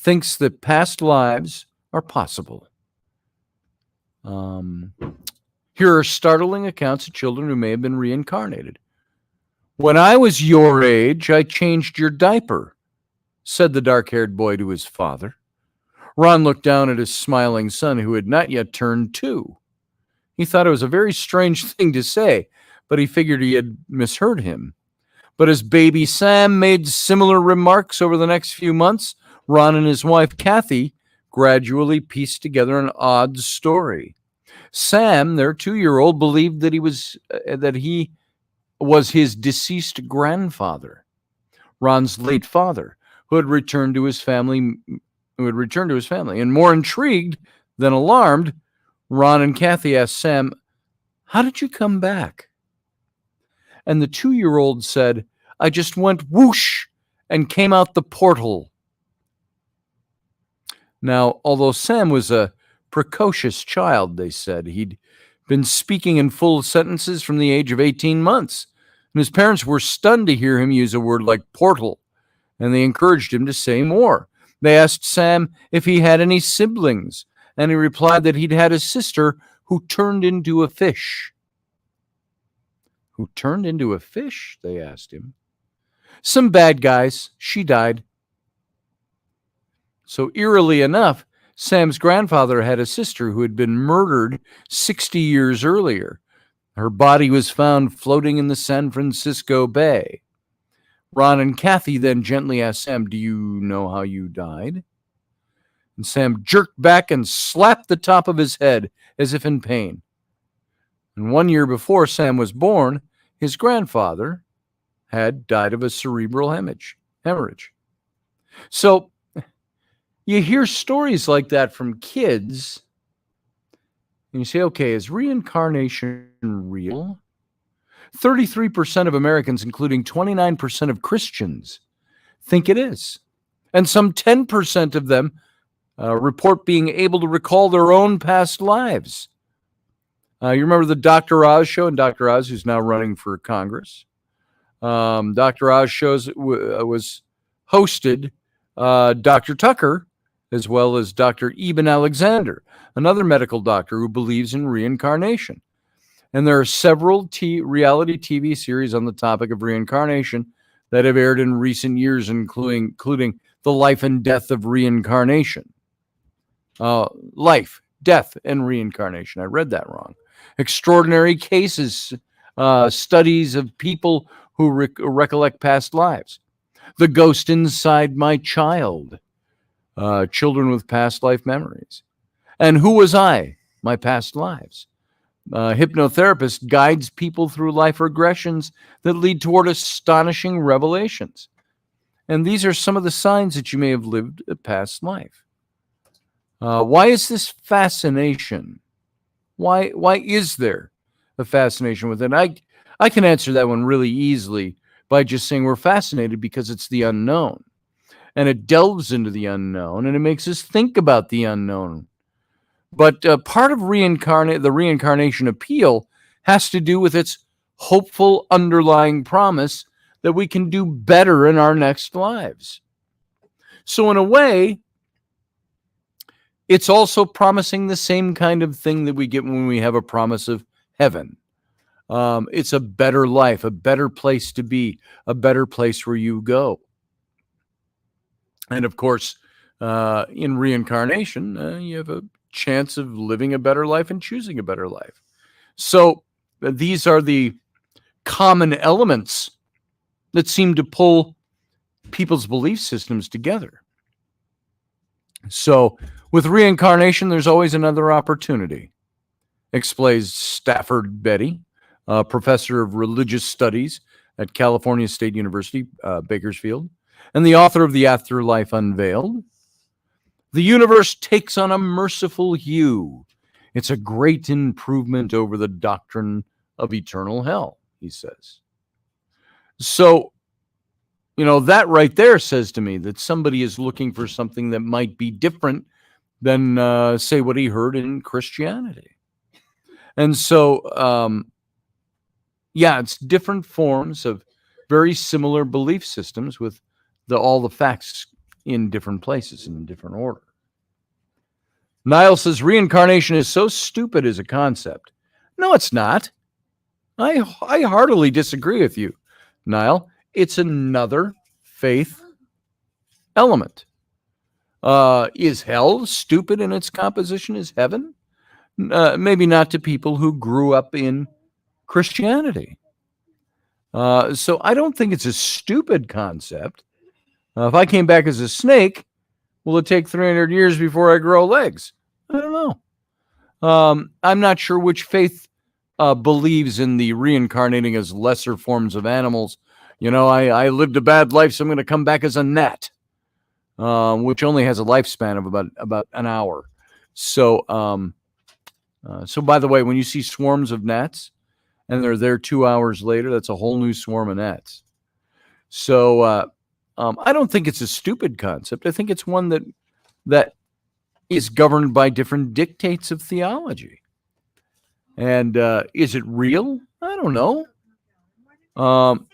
thinks that past lives are possible. Here are startling accounts of children who may have been reincarnated. When I was your age, I changed your diaper, said the dark-haired boy to his father. Ron looked down at his smiling son, who had not yet turned 2. He thought it was a very strange thing to say, but he figured he had misheard him. But as baby Sam made similar remarks over the next few months, Ron and his wife, Kathy, gradually pieced together an odd story. Sam, their 2-year-old, believed that he was his deceased grandfather, Ron's late father, who had returned to his family. And more intrigued than alarmed, Ron and Kathy asked Sam, "How did you come back?" And the 2-year-old said, "I just went whoosh and came out the portal. Now, although Sam was a precocious child, they said, he'd been speaking in full sentences from the age of 18 months, and his parents were stunned to hear him use a word like portal, and they encouraged him to say more. They asked Sam if he had any siblings, and he replied that he'd had a sister who turned into a fish. Who turned into a fish? They asked him. Some bad guys. She died. So eerily enough, Sam's grandfather had a sister who had been murdered 60 years earlier. Her body was found floating in the San Francisco Bay. Ron and Kathy then gently asked Sam, "Do you know how you died?" And Sam jerked back and slapped the top of his head as if in pain. And 1 year before Sam was born, his grandfather had died of a cerebral hemorrhage. So you hear stories like that from kids, and you say, okay, is reincarnation real? 33% of Americans, including 29% of Christians, think it is. And some 10% of them report being able to recall their own past lives. You remember the Dr. Oz show, and Dr. Oz, who's now running for Congress. Dr. Oz shows was hosted Dr. Tucker, as well as Dr. Eben Alexander, another medical doctor who believes in reincarnation. And there are several reality TV series on the topic of reincarnation that have aired in recent years, including The Life and Death of Reincarnation. Life, Death, and Reincarnation. I read that wrong. Extraordinary Cases, studies of people who recollect past lives. The Ghost Inside My Child. Children with past life memories. And Who Was I? My Past Lives. Hypnotherapist guides people through life regressions that lead toward astonishing revelations. And these are some of the signs that you may have lived a past life. Why is this fascination? Why is there a fascination with it? I can answer that one really easily by just saying we're fascinated because it's the unknown. And it delves into the unknown, and it makes us think about the unknown. But part of the reincarnation appeal has to do with its hopeful underlying promise that we can do better in our next lives. So in a way, it's also promising the same kind of thing that we get when we have a promise of heaven. It's a better life, a better place to be, a better place where you go. And of course, in reincarnation, you have a chance of living a better life and choosing a better life. So these are the common elements that seem to pull people's belief systems together. So with reincarnation, there's always another opportunity, explains Stafford Betty, professor of religious studies at California State University, Bakersfield, and the author of The Afterlife Unveiled. The universe takes on a merciful hue. It's a great improvement over the doctrine of eternal hell, he says. So, that right there says to me that somebody is looking for something that might be different than, say, what he heard in Christianity. And so, it's different forms of very similar belief systems with all the facts in different places in different order. Niall says reincarnation is so stupid as a concept. No, it's not. I heartily disagree with you, Niall. It's another faith element. Is hell stupid in its composition as heaven? Maybe not to people who grew up in Christianity. So I don't think it's a stupid concept. If I came back as a snake, will it take 300 years before I grow legs? I don't know. I'm not sure which faith believes in the reincarnating as lesser forms of animals. I lived a bad life, so I'm going to come back as a gnat, which only has a lifespan of about an hour. So by the way, when you see swarms of gnats and they're there 2 hours later, that's a whole new swarm of gnats. So I don't think it's a stupid concept. I think it's one that is governed by different dictates of theology. And is it real? I don't know.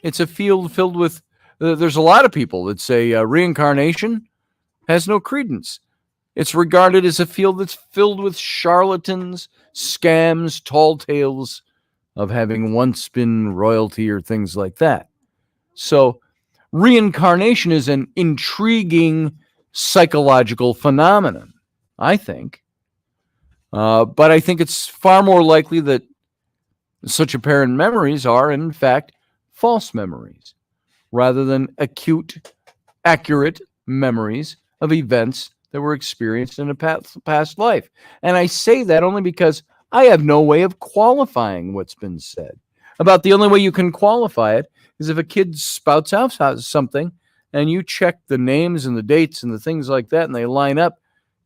It's a field filled with, there's a lot of people that say reincarnation has no credence. It's regarded as a field that's filled with charlatans, scams, tall tales of having once been royalty or things like that. So reincarnation is an intriguing psychological phenomenon, I think. But I think it's far more likely that such apparent memories are, in fact, false memories, rather than acute, accurate memories of events that were experienced in a past life. And I say that only because I have no way of qualifying what's been said. About the only way you can qualify it is if a kid spouts out something and you check the names and the dates and the things like that and they line up,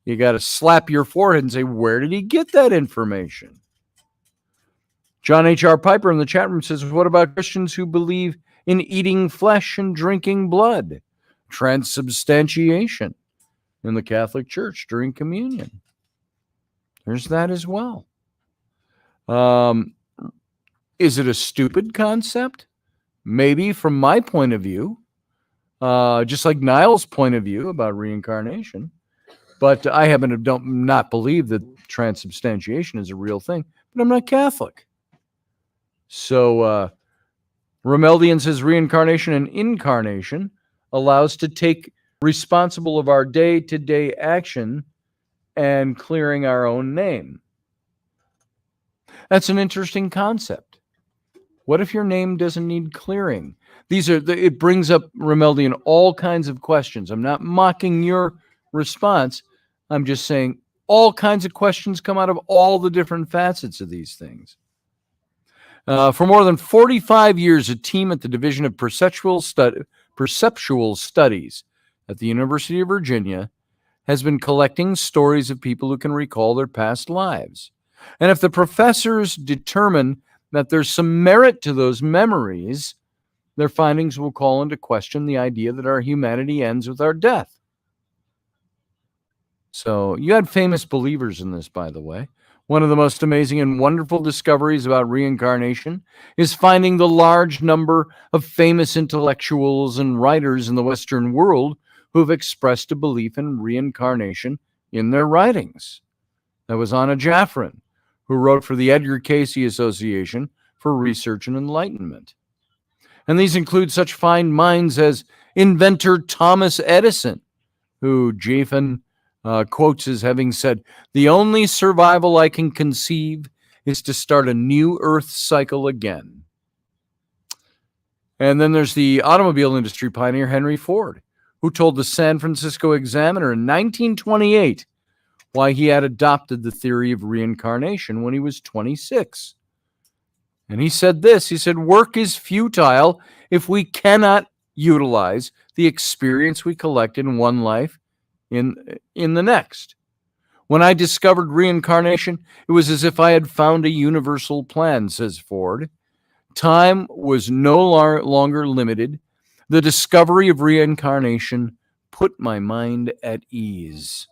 you got to slap your forehead and say, where did he get that information? John H.R. Piper in the chat room says, what about Christians who believe in eating flesh and drinking blood? Transubstantiation in the Catholic Church during communion. There's that as well. Is it a stupid concept? Maybe from my point of view, just like Niall's point of view about reincarnation. But I happen to not believe that transubstantiation is a real thing. But I'm not Catholic. So Romeldian says reincarnation and incarnation allows to take responsible of our day-to-day action and clearing our own name. That's an interesting concept. What if your name doesn't need clearing? It brings up, Romeldian, all kinds of questions. I'm not mocking your response. I'm just saying all kinds of questions come out of all the different facets of these things. For more than 45 years, a team at the Division of Perceptual Studies at the University of Virginia has been collecting stories of people who can recall their past lives. And if the professors determine that there's some merit to those memories, their findings will call into question the idea that our humanity ends with our death. So you had famous believers in this, by the way. One of the most amazing and wonderful discoveries about reincarnation is finding the large number of famous intellectuals and writers in the Western world who have expressed a belief in reincarnation in their writings. That was Anna Jaffrin, who wrote for the Edgar Cayce Association for Research and Enlightenment. And these include such fine minds as inventor Thomas Edison, who Jaffrin quotes as having said, "The only survival I can conceive is to start a new Earth cycle again." And then there's the automobile industry pioneer Henry Ford, who told the San Francisco Examiner in 1928 why he had adopted the theory of reincarnation when he was 26. And he said this, he said, "Work is futile if we cannot utilize the experience we collect in one life in the next. When I discovered reincarnation, it was as if I had found a universal plan," says Ford. "Time was no longer limited. The discovery of reincarnation put my mind at ease."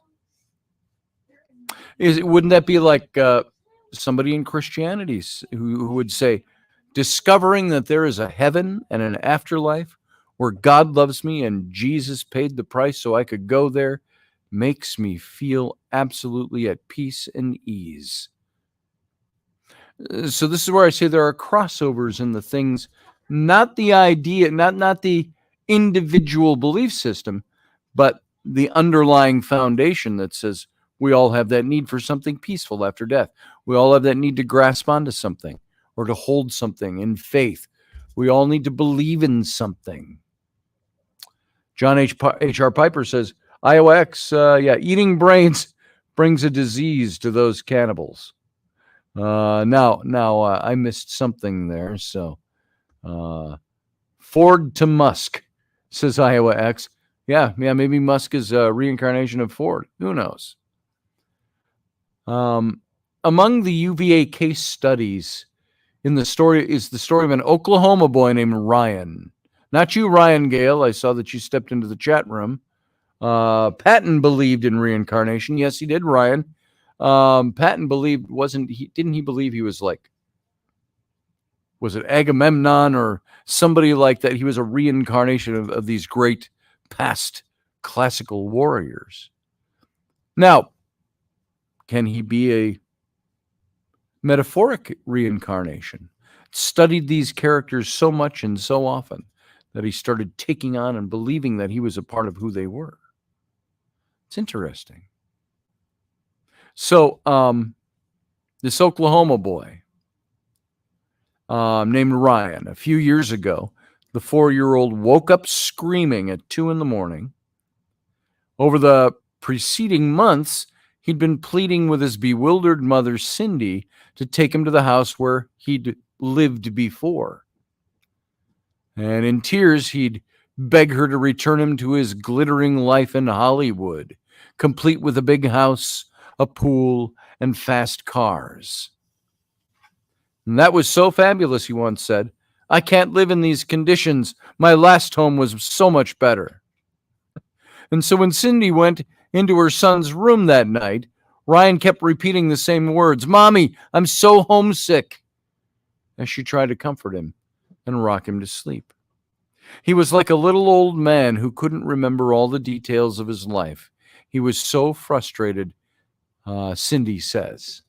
Wouldn't that be like somebody in Christianity who would say, discovering that there is a heaven and an afterlife where God loves me and Jesus paid the price so I could go there makes me feel absolutely at peace and ease. So this is where I say there are crossovers in the things, not the idea, not the individual belief system, but the underlying foundation that says we all have that need for something peaceful after death. We all have that need to grasp onto something or to hold something in faith. We all need to believe in something. John H.R. Piper says, Iowa X, eating brains brings a disease to those cannibals. Now, I missed something there. So, Ford to Musk, says Iowa X. Yeah, maybe Musk is a reincarnation of Ford. Who knows? Among the UVA case studies in the story is the story of an Oklahoma boy named Ryan. Not you, Ryan Gale. I saw that you stepped into the chat room. Patton believed in reincarnation. Yes, he did, Ryan. Patton believed, didn't he believe he was like, was it Agamemnon or somebody like that? He was a reincarnation of these great past classical warriors. Now, can he be a metaphoric reincarnation? Studied these characters so much and so often that he started taking on and believing that he was a part of who they were. It's interesting. So, this Oklahoma boy named Ryan, a few years ago, the 4-year-old woke up screaming at 2 a.m. Over the preceding months, he'd been pleading with his bewildered mother, Cindy, to take him to the house where he'd lived before. And in tears, he'd beg her to return him to his glittering life in Hollywood, complete with a big house, a pool, and fast cars. And that was so fabulous, he once said. I can't live in these conditions. My last home was so much better. And so when Cindy went into her son's room that night, Ryan kept repeating the same words, Mommy, I'm so homesick, as she tried to comfort him and rock him to sleep. He was like a little old man who couldn't remember all the details of his life. He was so frustrated, Cindy says.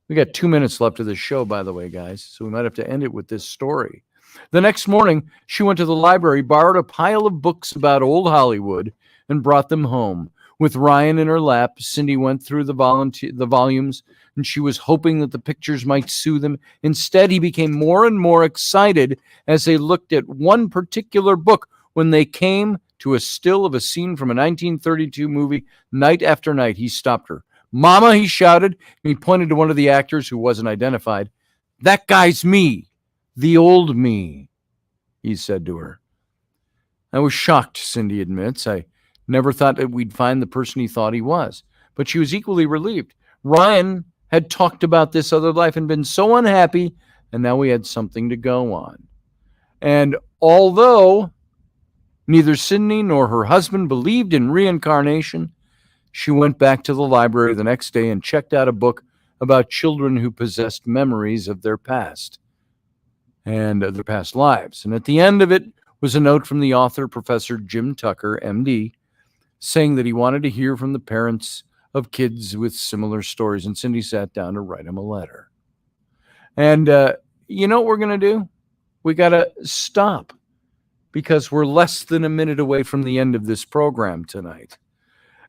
We got 2 minutes left of the show, by the way, guys, so we might have to end it with this story. The next morning, she went to the library, borrowed a pile of books about old Hollywood, and brought them home. With Ryan in her lap, Cindy went through the volumes, and she was hoping that the pictures might soothe him. Instead, he became more and more excited as they looked at one particular book when they came to a still of a scene from a 1932 movie, Night After Night. He stopped her. Mama, he shouted, and he pointed to one of the actors who wasn't identified. That guy's me, the old me, he said to her. I was shocked, Cindy admits. I never thought that we'd find the person he thought he was. But she was equally relieved. Ryan had talked about this other life and been so unhappy, and now we had something to go on. And although neither Cindy nor her husband believed in reincarnation, she went back to the library the next day and checked out a book about children who possessed memories of their past and their past lives. And at the end of it was a note from the author, Professor Jim Tucker, MD, saying that he wanted to hear from the parents of kids with similar stories. And Cindy sat down to write him a letter. And you know what we're going to do? We got to stop because we're less than a minute away from the end of this program tonight.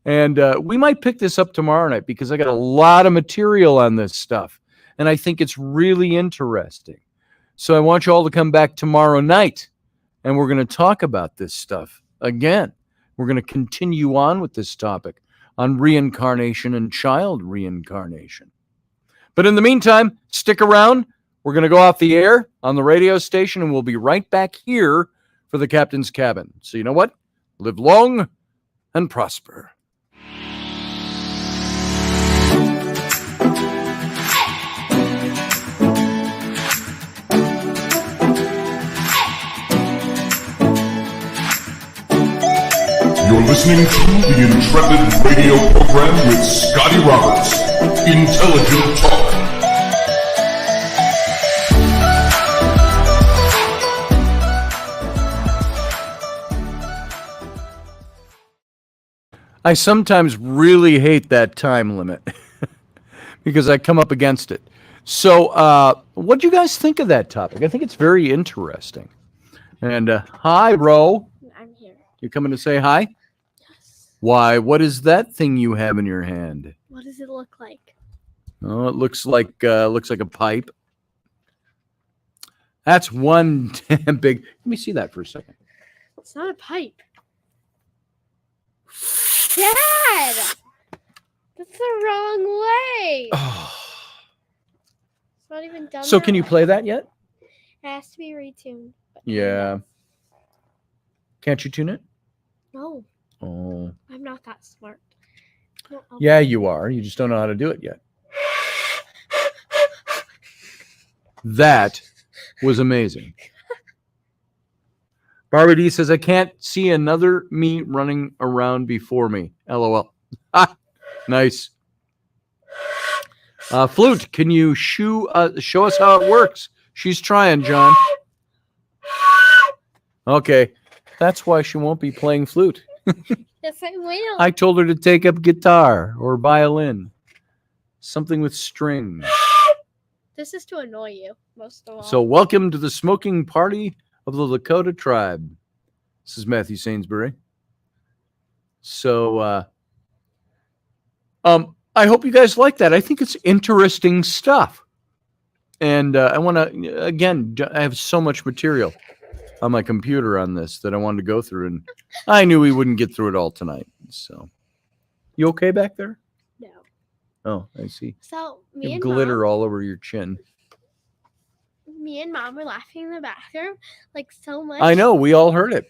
And we might pick this up tomorrow night because I got a lot of material on this stuff. And I think it's really interesting. So I want you all to come back tomorrow night. And we're going to talk about this stuff again. We're going to continue on with this topic on reincarnation and child reincarnation. But in the meantime, stick around. We're going to go off the air on the radio station, and we'll be right back here for the Captain's Cabin. So you know what? Live long and prosper. You're listening to the Intrepid radio program with Scotty Roberts. Intelligent Talk. I sometimes really hate that time limit because I come up against it. So what do you guys think of that topic? I think it's very interesting. And hi, Ro. I'm here. You coming to say hi? Yes. Why, what is that thing you have in your hand? What does it look like? Oh, it looks like a pipe. That's one damn big. Let me see that for a second. It's not a pipe. Dad! That's the wrong way. Oh. It's not even done. So that can you way. play that yet? It has to be retuned. but- Yeah. Can't you tune it? No, Oh. I'm not that smart. No, Yeah, you are. You just don't know how to do it yet. That was amazing. Barbara D says, I can't see another me running around before me. LOL. Ah, nice. Flute, can you show us how it works? She's trying, John. Okay. That's why she won't be playing flute. Yes, I will. I told her to take up guitar or violin. Something with strings. This is to annoy you, most of all. So welcome to the smoking party of the Lakota tribe. This is Matthew Sainsbury. So I hope you guys like that. I think it's interesting stuff. And I want to, again, I have so much material on my computer on this that I wanted to go through. And I knew we wouldn't get through it all tonight. So you okay back there? No. Oh, I see. So You have glitter all over your chin. Me and Mom were laughing in the bathroom like so much. I know. We all heard it.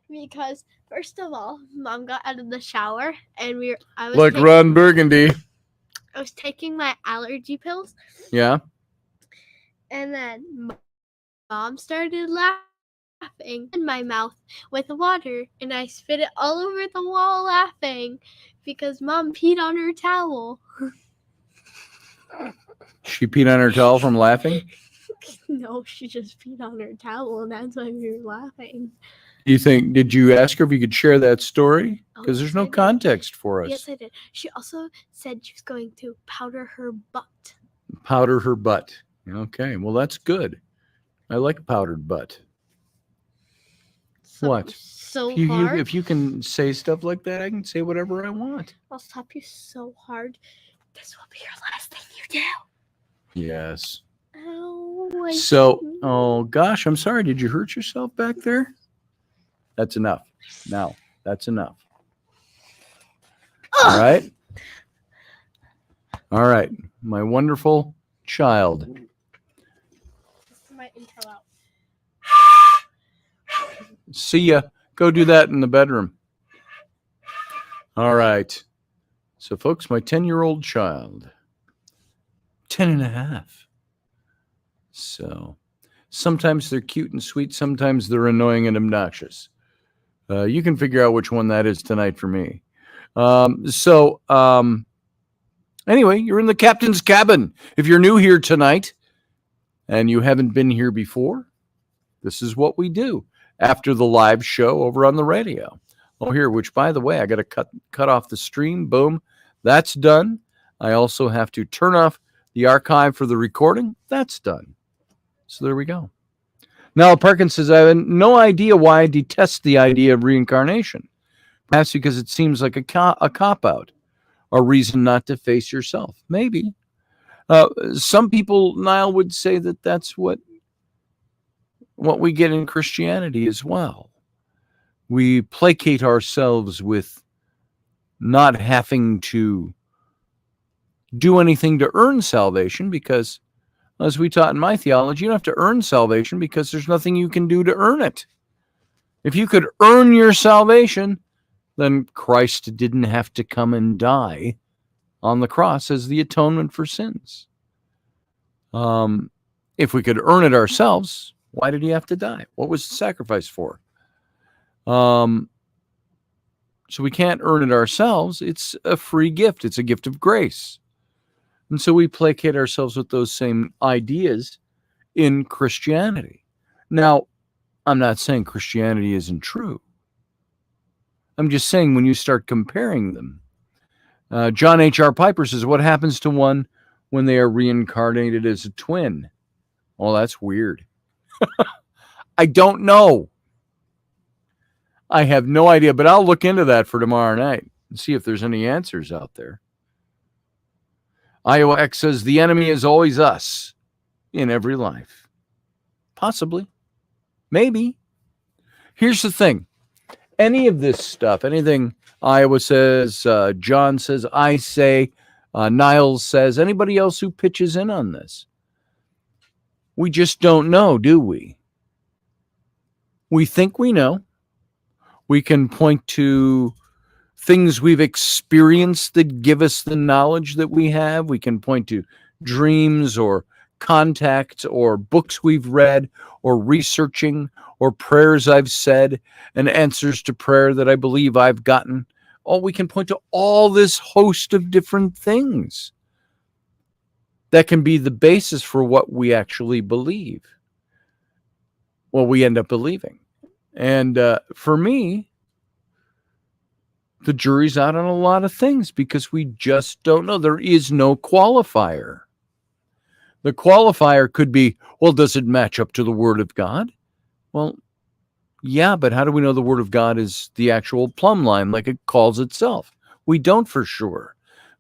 Because first of all, Mom got out of the shower and I was Like Ron Burgundy. I was taking my allergy pills, Yeah. and then Mom started laughing in my mouth with water, and I spit it all over the wall laughing because Mom peed on her towel. She peed on her towel from laughing? No, she just peed on her towel, and that's why we were laughing. Did you ask her if you could share that story? Oh, Because there's yes, no I did. context for us. Yes, I did. She also said she was going to powder her butt. Powder her butt. Okay, well, that's good. I like powdered butt. So, What? So hard. If you can say stuff like that, I can say whatever I want. I'll slap you so hard. This will be your last thing you do. Yes. Ow, Oh gosh, I'm sorry. Did you hurt yourself back there? That's enough. Now, that's enough. All right. All right. My wonderful child. This is my intro out. See ya. Go do that in the bedroom. All right. So, folks, my 10-year-old child. 10 and a half. So, sometimes they're cute and sweet. Sometimes they're annoying and obnoxious. You can figure out which one that is tonight for me. Anyway, you're in the captain's cabin. If you're new here tonight and you haven't been here before, this is what we do after the live show over on the radio. Oh, here, which, by the way, I got to cut off the stream. Boom. That's done. I also have to turn off the archive for the recording. That's done. So there we go. Now, Perkins says, I have no idea why I detest the idea of reincarnation. Perhaps because it seems like a cop-out, a reason not to face yourself. Maybe. Some people, Niall, would say that that's what we get in Christianity as well. We placate ourselves with not having to do anything to earn salvation because, as we taught in my theology, you don't have to earn salvation because there's nothing you can do to earn it. If you could earn your salvation, then Christ didn't have to come and die on the cross as the atonement for sins. If we could earn it ourselves, why did he have to die? What was the sacrifice for? So we can't earn it ourselves. It's a free gift. It's a gift of grace. And so we placate ourselves with those same ideas in Christianity. Now, I'm not saying Christianity isn't true. I'm just saying when you start comparing them. John H.R. Piper says, what happens to one when they are reincarnated as a twin? Well, that's weird. I don't know. I have no idea, but I'll look into that for tomorrow night and see if there's any answers out there. Iowa X says, the enemy is always us in every life. Possibly. Maybe. Here's the thing. Any of this stuff, anything Iowa says, John says, I say, Niles says, anybody else who pitches in on this, we just don't know, do we? We think we know. We can point to things we've experienced that give us the knowledge that we have. We can point to dreams or contacts or books we've read or researching or prayers I've said and answers to prayer that I believe I've gotten. Oh, we can point to all this host of different things that can be the basis for what we actually believe. Well, we end up believing. And for me, the jury's out on a lot of things because we just don't know. There is no qualifier. The qualifier could be, well, does it match up to the Word of God? Well, yeah, but how do we know the Word of God is the actual plumb line like it calls itself? We don't for sure.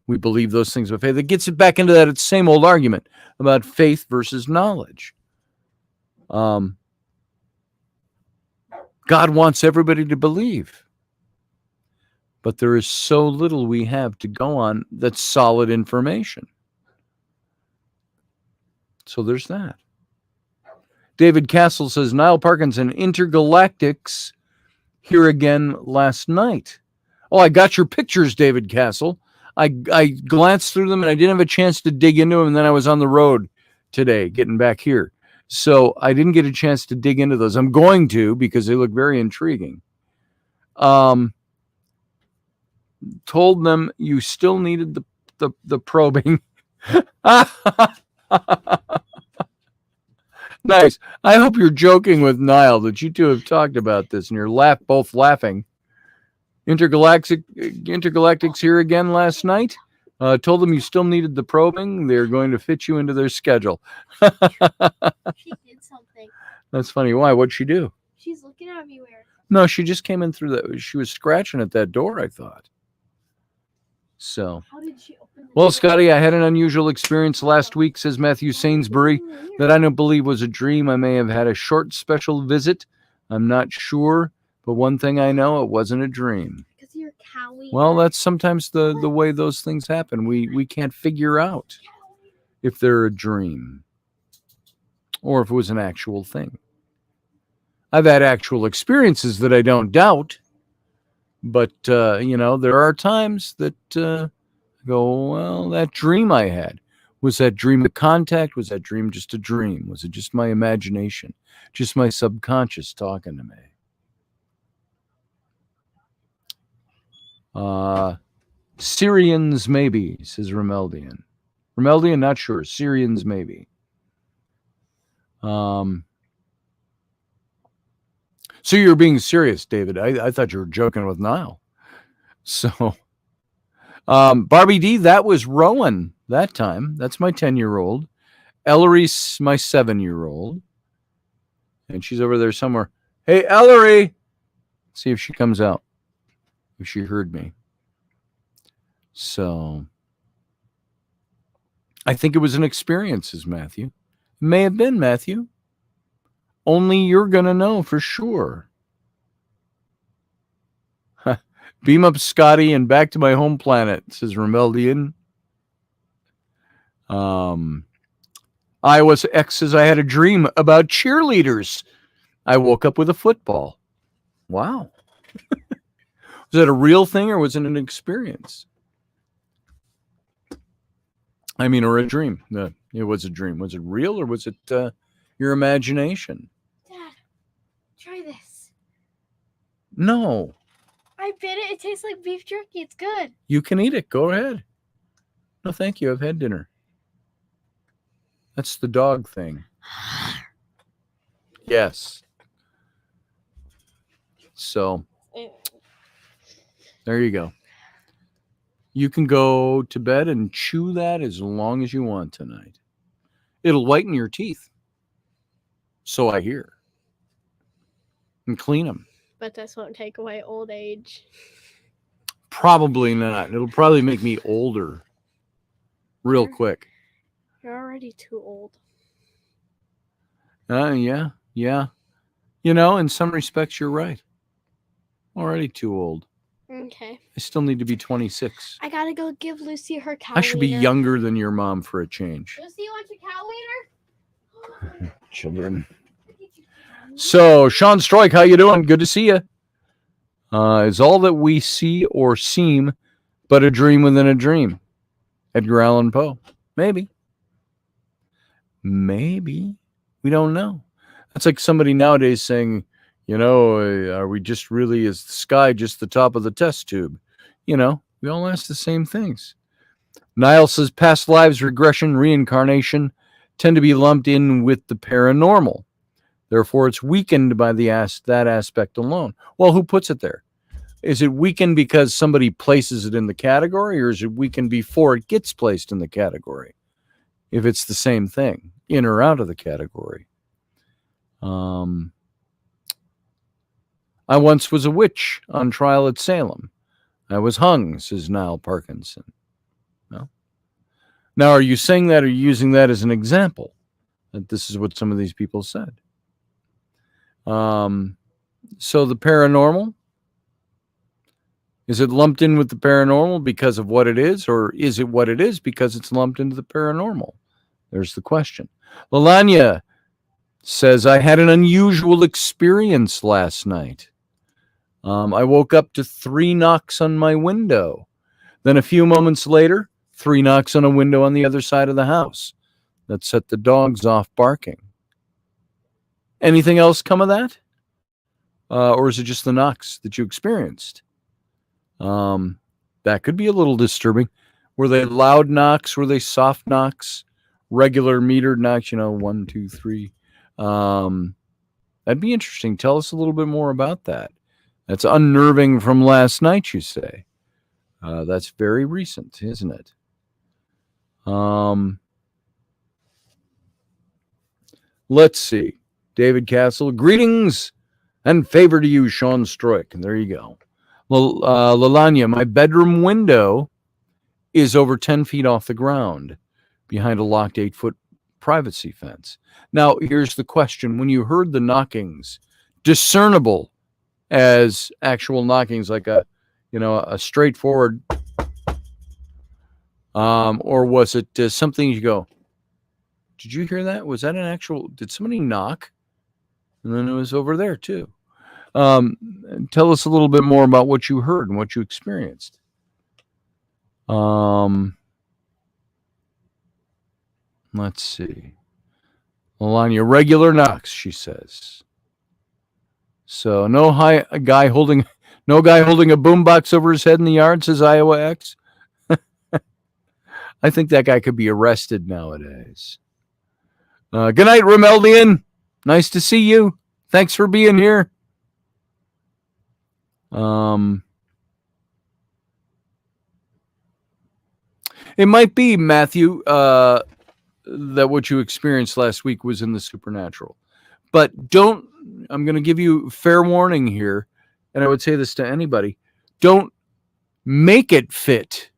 We believe those things with faith. It gets it back into that same old argument about faith versus knowledge. God wants everybody to believe. But there is so little we have to go on that's solid information. So there's that. David Castle says, Niall Parkinson, Intergalactics here again last night. Oh, I got your pictures, David Castle. I glanced through them and I didn't have a chance to dig into them. And then I was on the road today getting back here. So I didn't get a chance to dig into those. I'm going to because they look very intriguing. Told them you still needed the probing. Nice. I hope you're joking with Niall that you two have talked about this and you're both laughing. Intergalactics here again last night. Told them you still needed the probing. They're going to fit you into their schedule. She did something. That's funny. Why? What'd she do? She's looking at me weird. No, she just came in through that. She was scratching at that door, I thought. So. How did she open the Well, door? Scotty, I had an unusual experience last week, says Matthew Sainsbury, that I don't believe was a dream. I may have had a short special visit. I'm not sure. But one thing I know, it wasn't a dream. Because you're cowie. Well, that's sometimes the way those things happen. We can't figure out if they're a dream or if it was an actual thing. I've had actual experiences that I don't doubt. But, there are times that go, well, that dream I had, was that dream a contact? Was that dream just a dream? Was it just my imagination? Just my subconscious talking to me? Syrians, maybe, says Remeldian. Remeldian, not sure. Syrians, maybe. So you're being serious, David. I thought you were joking with Niall. So, Barbie D, that was Rowan that time. That's my 10-year-old. Ellery's my 7-year-old. And she's over there somewhere. Hey, Ellery! See if she comes out. If she heard me. So, I think it was an experience, says Matthew. It may have been, Matthew. Only you're going to know for sure. Beam up Scotty and back to my home planet, says Remeldian. Iowa X says, I had a dream about cheerleaders. I woke up with a football. Wow. Was that a real thing or was it an experience? I mean, or a dream. It was a dream. Was it real or was it your imagination? Dad, try this. No. I bit it. It tastes like beef jerky. It's good. You can eat it. Go ahead. No, thank you. I've had dinner. That's the dog thing. Yes. So, there you go. You can go to bed and chew that as long as you want tonight. It'll whiten your teeth. So I hear. And clean them. But this won't take away old age. Probably not. It'll probably make me older real quick. You're already too old. Yeah. In some respects, you're right. Already too old. Okay. I still need to be 26. I gotta go give Lucy her cow I should be wiener. younger than your mom for a change. Lucy, you want your cow wiener? Children. So, Sean Stroik, how you doing? Good to see you. Is all that we see or seem but a dream within a dream? Edgar Allan Poe. Maybe. We don't know. That's like somebody nowadays saying, Are we just really, is the sky just the top of the test tube? We all ask the same things. Niall says past lives regression, reincarnation tend to be lumped in with the paranormal. Therefore, it's weakened by that aspect alone. Well, who puts it there? Is it weakened because somebody places it in the category, or is it weakened before it gets placed in the category? If it's the same thing, in or out of the category. I once was a witch on trial at Salem. I was hung, says Niall Parkinson. No. Now, are you saying that or using that as an example? That this is what some of these people said. So the paranormal, is it lumped in with the paranormal because of what it is, or is it what it is because it's lumped into the paranormal? There's the question. Lalanya says, I had an unusual experience last night. I woke up to 3 knocks on my window. Then a few moments later, 3 knocks on a window on the other side of the house. That set the dogs off barking. Anything else come of that? Or is it just the knocks that you experienced? That could be a little disturbing. Were they loud knocks? Were they soft knocks? Regular metered knocks, 1, 2, 3. That'd be interesting. Tell us a little bit more about that. That's unnerving from last night, you say. That's very recent, isn't it? Let's see. David Castle, greetings and favor to you, Sean Stroik. And there you go. Lalanya, my bedroom window is over 10 feet off the ground behind a locked 8-foot privacy fence. Now, here's the question. When you heard the knockings, discernible as actual knockings, like a straightforward, or was it something you go, did you hear that? Was that an actual, did somebody knock? And then it was over there too. Tell us a little bit more about what you heard and what you experienced. Let's see. Melania, regular knocks, she says. So no guy holding a boombox over his head in the yard, says Iowa X. I think that guy could be arrested nowadays. Good night, Romeldian. Nice to see you. Thanks for being here. It might be, Matthew, that what you experienced last week was in the supernatural. But I'm going to give you fair warning here, and I would say this to anybody. Don't make it fit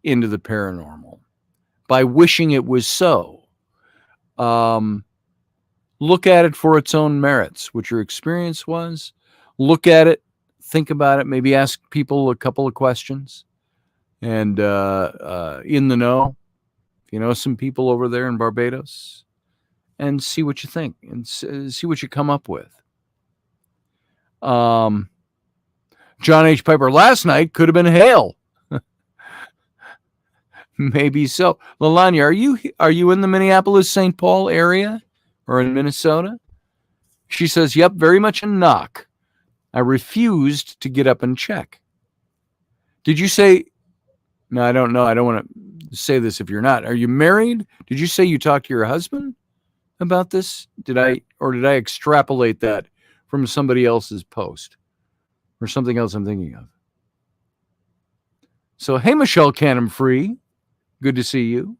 into the paranormal by wishing it was so. Look at it for its own merits, what your experience was. Look at it, think about it, maybe ask people a couple of questions. And in the know, if you know some people over there in Barbados, and see what you think and see what you come up with. John H. Piper, last night could have been hail. Maybe so. Lalanya, are you in the Minneapolis-St. Paul area or in Minnesota? She says, yep, very much a knock. I refused to get up and check. Did you say, no, I don't know. I don't want to say this if you're not. Are you married? Did you say you talked to your husband about this? Did I extrapolate that from somebody else's post or something else I'm thinking of? So, hey, Michelle Canham-Free. Good to see you.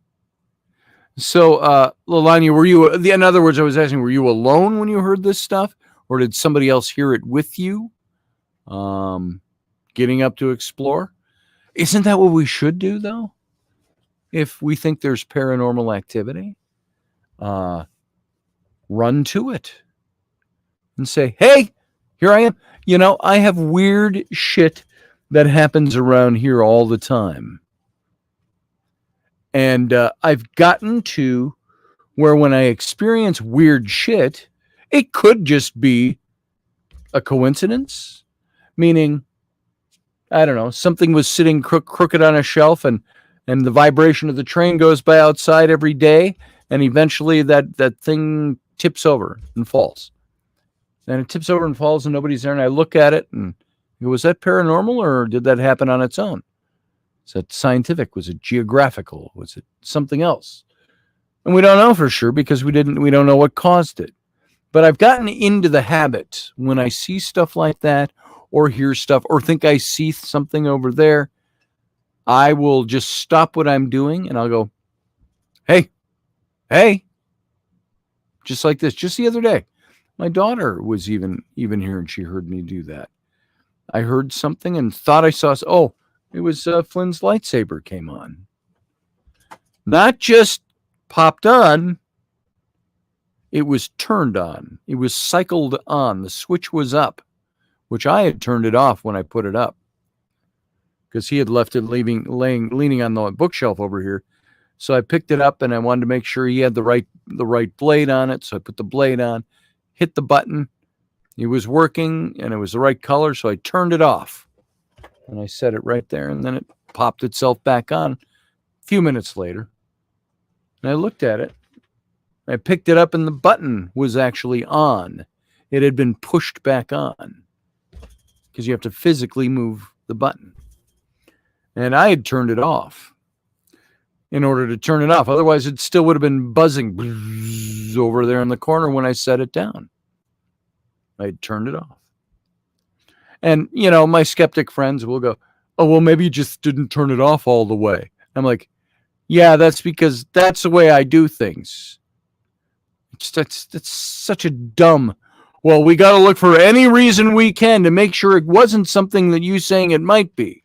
So, Lalanya, were you, in other words, I was asking, were you alone when you heard this stuff, or did somebody else hear it with you? Getting up to explore? Isn't that what we should do, though? If we think there's paranormal activity, run to it and say, hey, here I am. I have weird shit that happens around here all the time. And I've gotten to where when I experience weird shit, it could just be a coincidence, meaning, I don't know, something was sitting crooked on a shelf and the vibration of the train goes by outside every day, and eventually that thing tips over and falls. And it tips over and falls and nobody's there. And I look at it and I go, was that paranormal or did that happen on its own? Is that scientific? Was it geographical? Was it something else? And we don't know for sure because we don't know what caused it. But I've gotten into the habit when I see stuff like that or hear stuff or think I see something over there, I will just stop what I'm doing and I'll go, hey, just like this. Just the other day, my daughter was even here and she heard me do that. I heard something and thought I saw, it was Flynn's lightsaber came on. Not just popped on, it was turned on. It was cycled on. The switch was up, which I had turned it off when I put it up because he had left it leaning on the bookshelf over here. So I picked it up and I wanted to make sure he had the right blade on it. So I put the blade on, hit the button. It was working and it was the right color. So I turned it off and I set it right there. And then it popped itself back on a few minutes later. And I looked at it. I picked it up and the button was actually on. It had been pushed back on because you have to physically move the button. And I had turned it off in order to turn it off. Otherwise, it still would have been buzzing over there in the corner when I set it down. I had turned it off. And, my skeptic friends will go, oh, well, maybe you just didn't turn it off all the way. I'm like, yeah, that's because that's the way I do things. That's such a dumb. Well, we got to look for any reason we can to make sure it wasn't something that you saying it might be.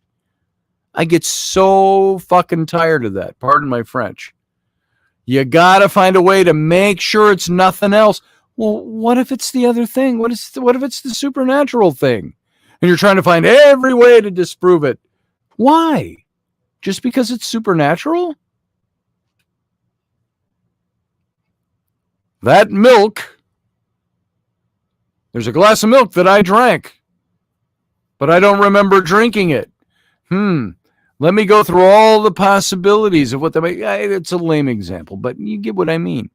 I get so fucking tired of that. Pardon my French. You got to find a way to make sure it's nothing else. Well, what if it's the other thing? What if it's the supernatural thing? And you're trying to find every way to disprove it. Why? Just because it's supernatural? That milk, there's a glass of milk that I drank, but I don't remember drinking it. Let me go through all the possibilities of what that might. It's a lame example, but you get what I mean.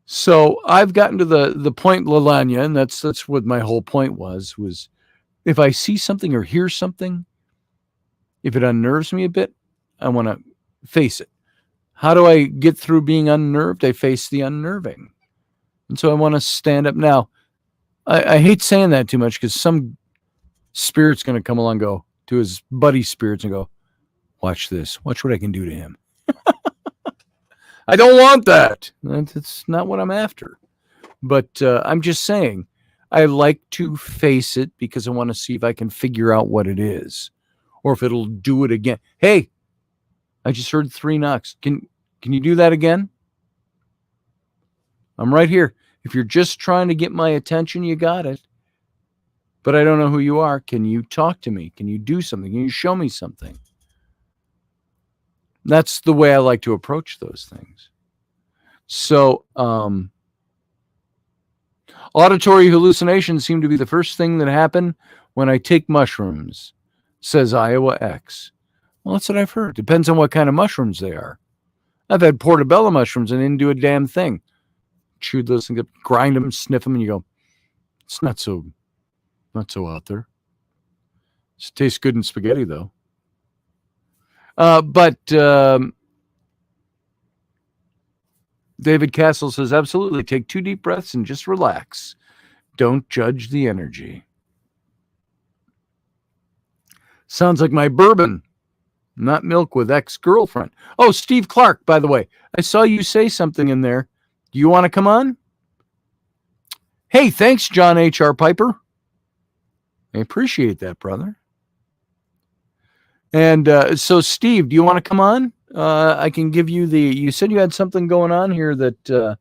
So I've gotten to the point, Lalanya, and that's what my whole point was if I see something or hear something, if it unnerves me a bit, I want to face it. How do I get through being unnerved? I face the unnerving. And so I want to stand up. Now, I hate saying that too much because some spirit's going to come along and go to his buddy spirits and go, watch this. Watch what I can do to him. I don't want that. That's not what I'm after. But I'm just saying, I like to face it because I want to see if I can figure out what it is or if it'll do it again. Hey, I just heard 3 knocks. Can you do that again? I'm right here. If you're just trying to get my attention, you got it. But I don't know who you are. Can you talk to me? Can you do something? Can you show me something? That's the way I like to approach those things. So, auditory hallucinations seem to be the first thing that happen when I take mushrooms, says Iowa X. Well, that's what I've heard. Depends on what kind of mushrooms they are. I've had portobello mushrooms and didn't do a damn thing. Chewed those and grind them, sniff them, and you go, it's not so out there. It tastes good in spaghetti, though. But David Castle says, absolutely, take 2 deep breaths and just relax. Don't judge the energy. Sounds like my bourbon. Not milk with ex-girlfriend. Oh, Steve Clark, by the way. I saw you say something in there. Do you want to come on? Hey, thanks, John H.R. Piper. I appreciate that, brother. And so, Steve, do you want to come on? I can give you you said you had something going on here that the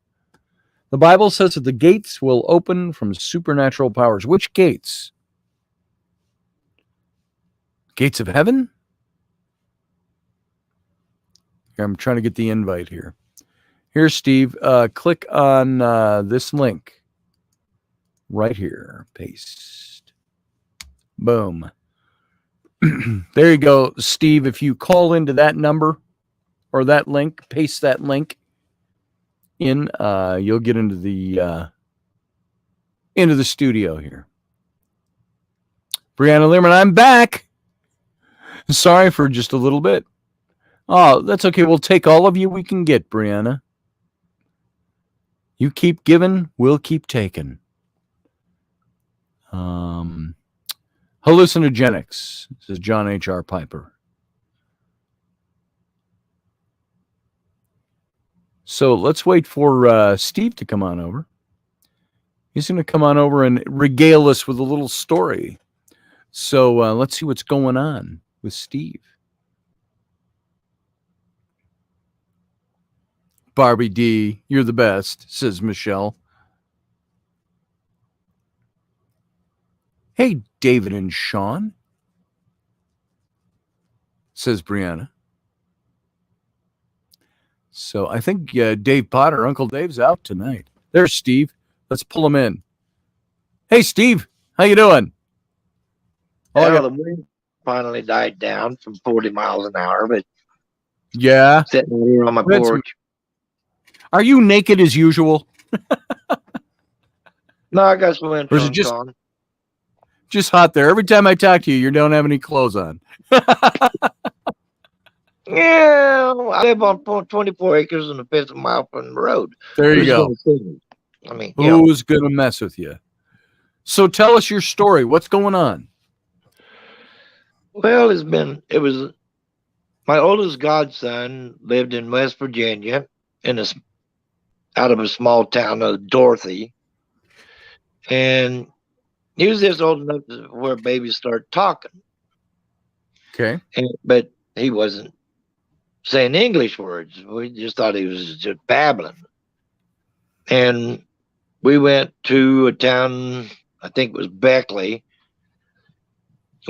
Bible says that the gates will open from supernatural powers. Which gates? Gates of heaven? I'm trying to get the invite here. Here, Steve, click on this link right here. Paste. Boom. There you go, Steve. If you call into that number or that link, paste that link in, you'll get into the into the studio here. Brianna Learman, I'm back. Sorry for just a little bit. Oh, that's okay. We'll take all of you we can get, Brianna. You keep giving, we'll keep taking. Hallucinogenics, says John H.R. Piper. So let's wait for Steve to come on over. He's going to come on over and regale us with a little story. So let's see what's going on with Steve. Barbie D, you're the best, says Michelle. Hey, David and Sean, says Brianna. So I think Dave Potter, Uncle Dave's out tonight. There's Steve. Let's pull him in. Hey, Steve, how you doing? Well, the wind finally died down from 40 miles an hour, but yeah, sitting here on my porch. Are you naked as usual? No, I got some wind Or is it just on. Just hot there? Every time I talk to you, you don't have any clothes on. Yeah, I live on 24 acres and a fifth of a mile from the road. There you go. I mean, who's going to mess with you? So tell us your story. What's going on? Well, it was my oldest godson lived in West Virginia out of a small town of Dorothy. And he was just old enough where babies start talking. Okay. But he wasn't saying English words. We just thought he was just babbling. And we went to a town, I think it was Beckley,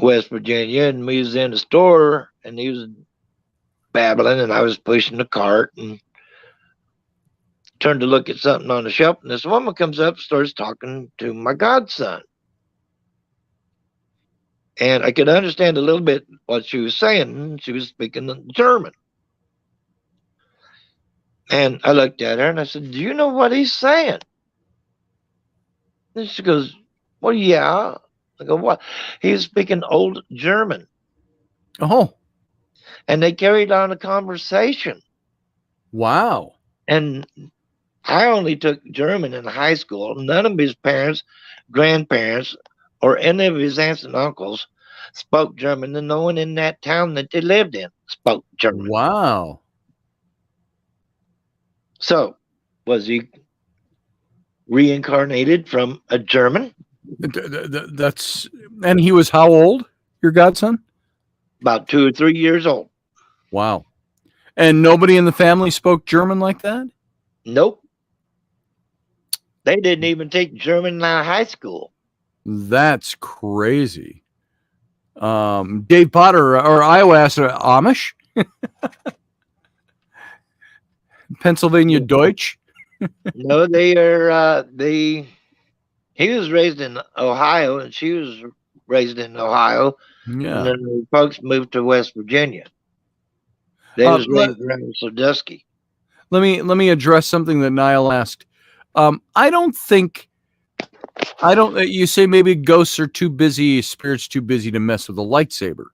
West Virginia, and we was in a store, and he was babbling, and I was pushing the cart, and turned to look at something on the shelf, and this woman comes up and starts talking to my godson. And I could understand a little bit what she was saying. She was speaking German. And I looked at her and I said, "Do you know what he's saying?" And she goes, "Well, yeah." I go, "What?" He's speaking old German. Oh. And they carried on a conversation. Wow. And I only took German in high school. None of his parents, grandparents, or any of his aunts and uncles spoke German, and no one in that town that they lived in spoke German. Wow. So, was he reincarnated from a German? And he was how old, your godson? About 2 or 3 years old. Wow. And nobody in the family spoke German like that? Nope. They didn't even take German in high school. That's crazy. Dave Potter, or Iowa asked, Amish? Pennsylvania Deutsch? No, they are, he was raised in Ohio, and she was raised in Ohio. Yeah. And then the folks moved to West Virginia. They was raised around Sandusky. Let me address something that Niall asked. You say maybe ghosts are too busy, spirits too busy to mess with a lightsaber,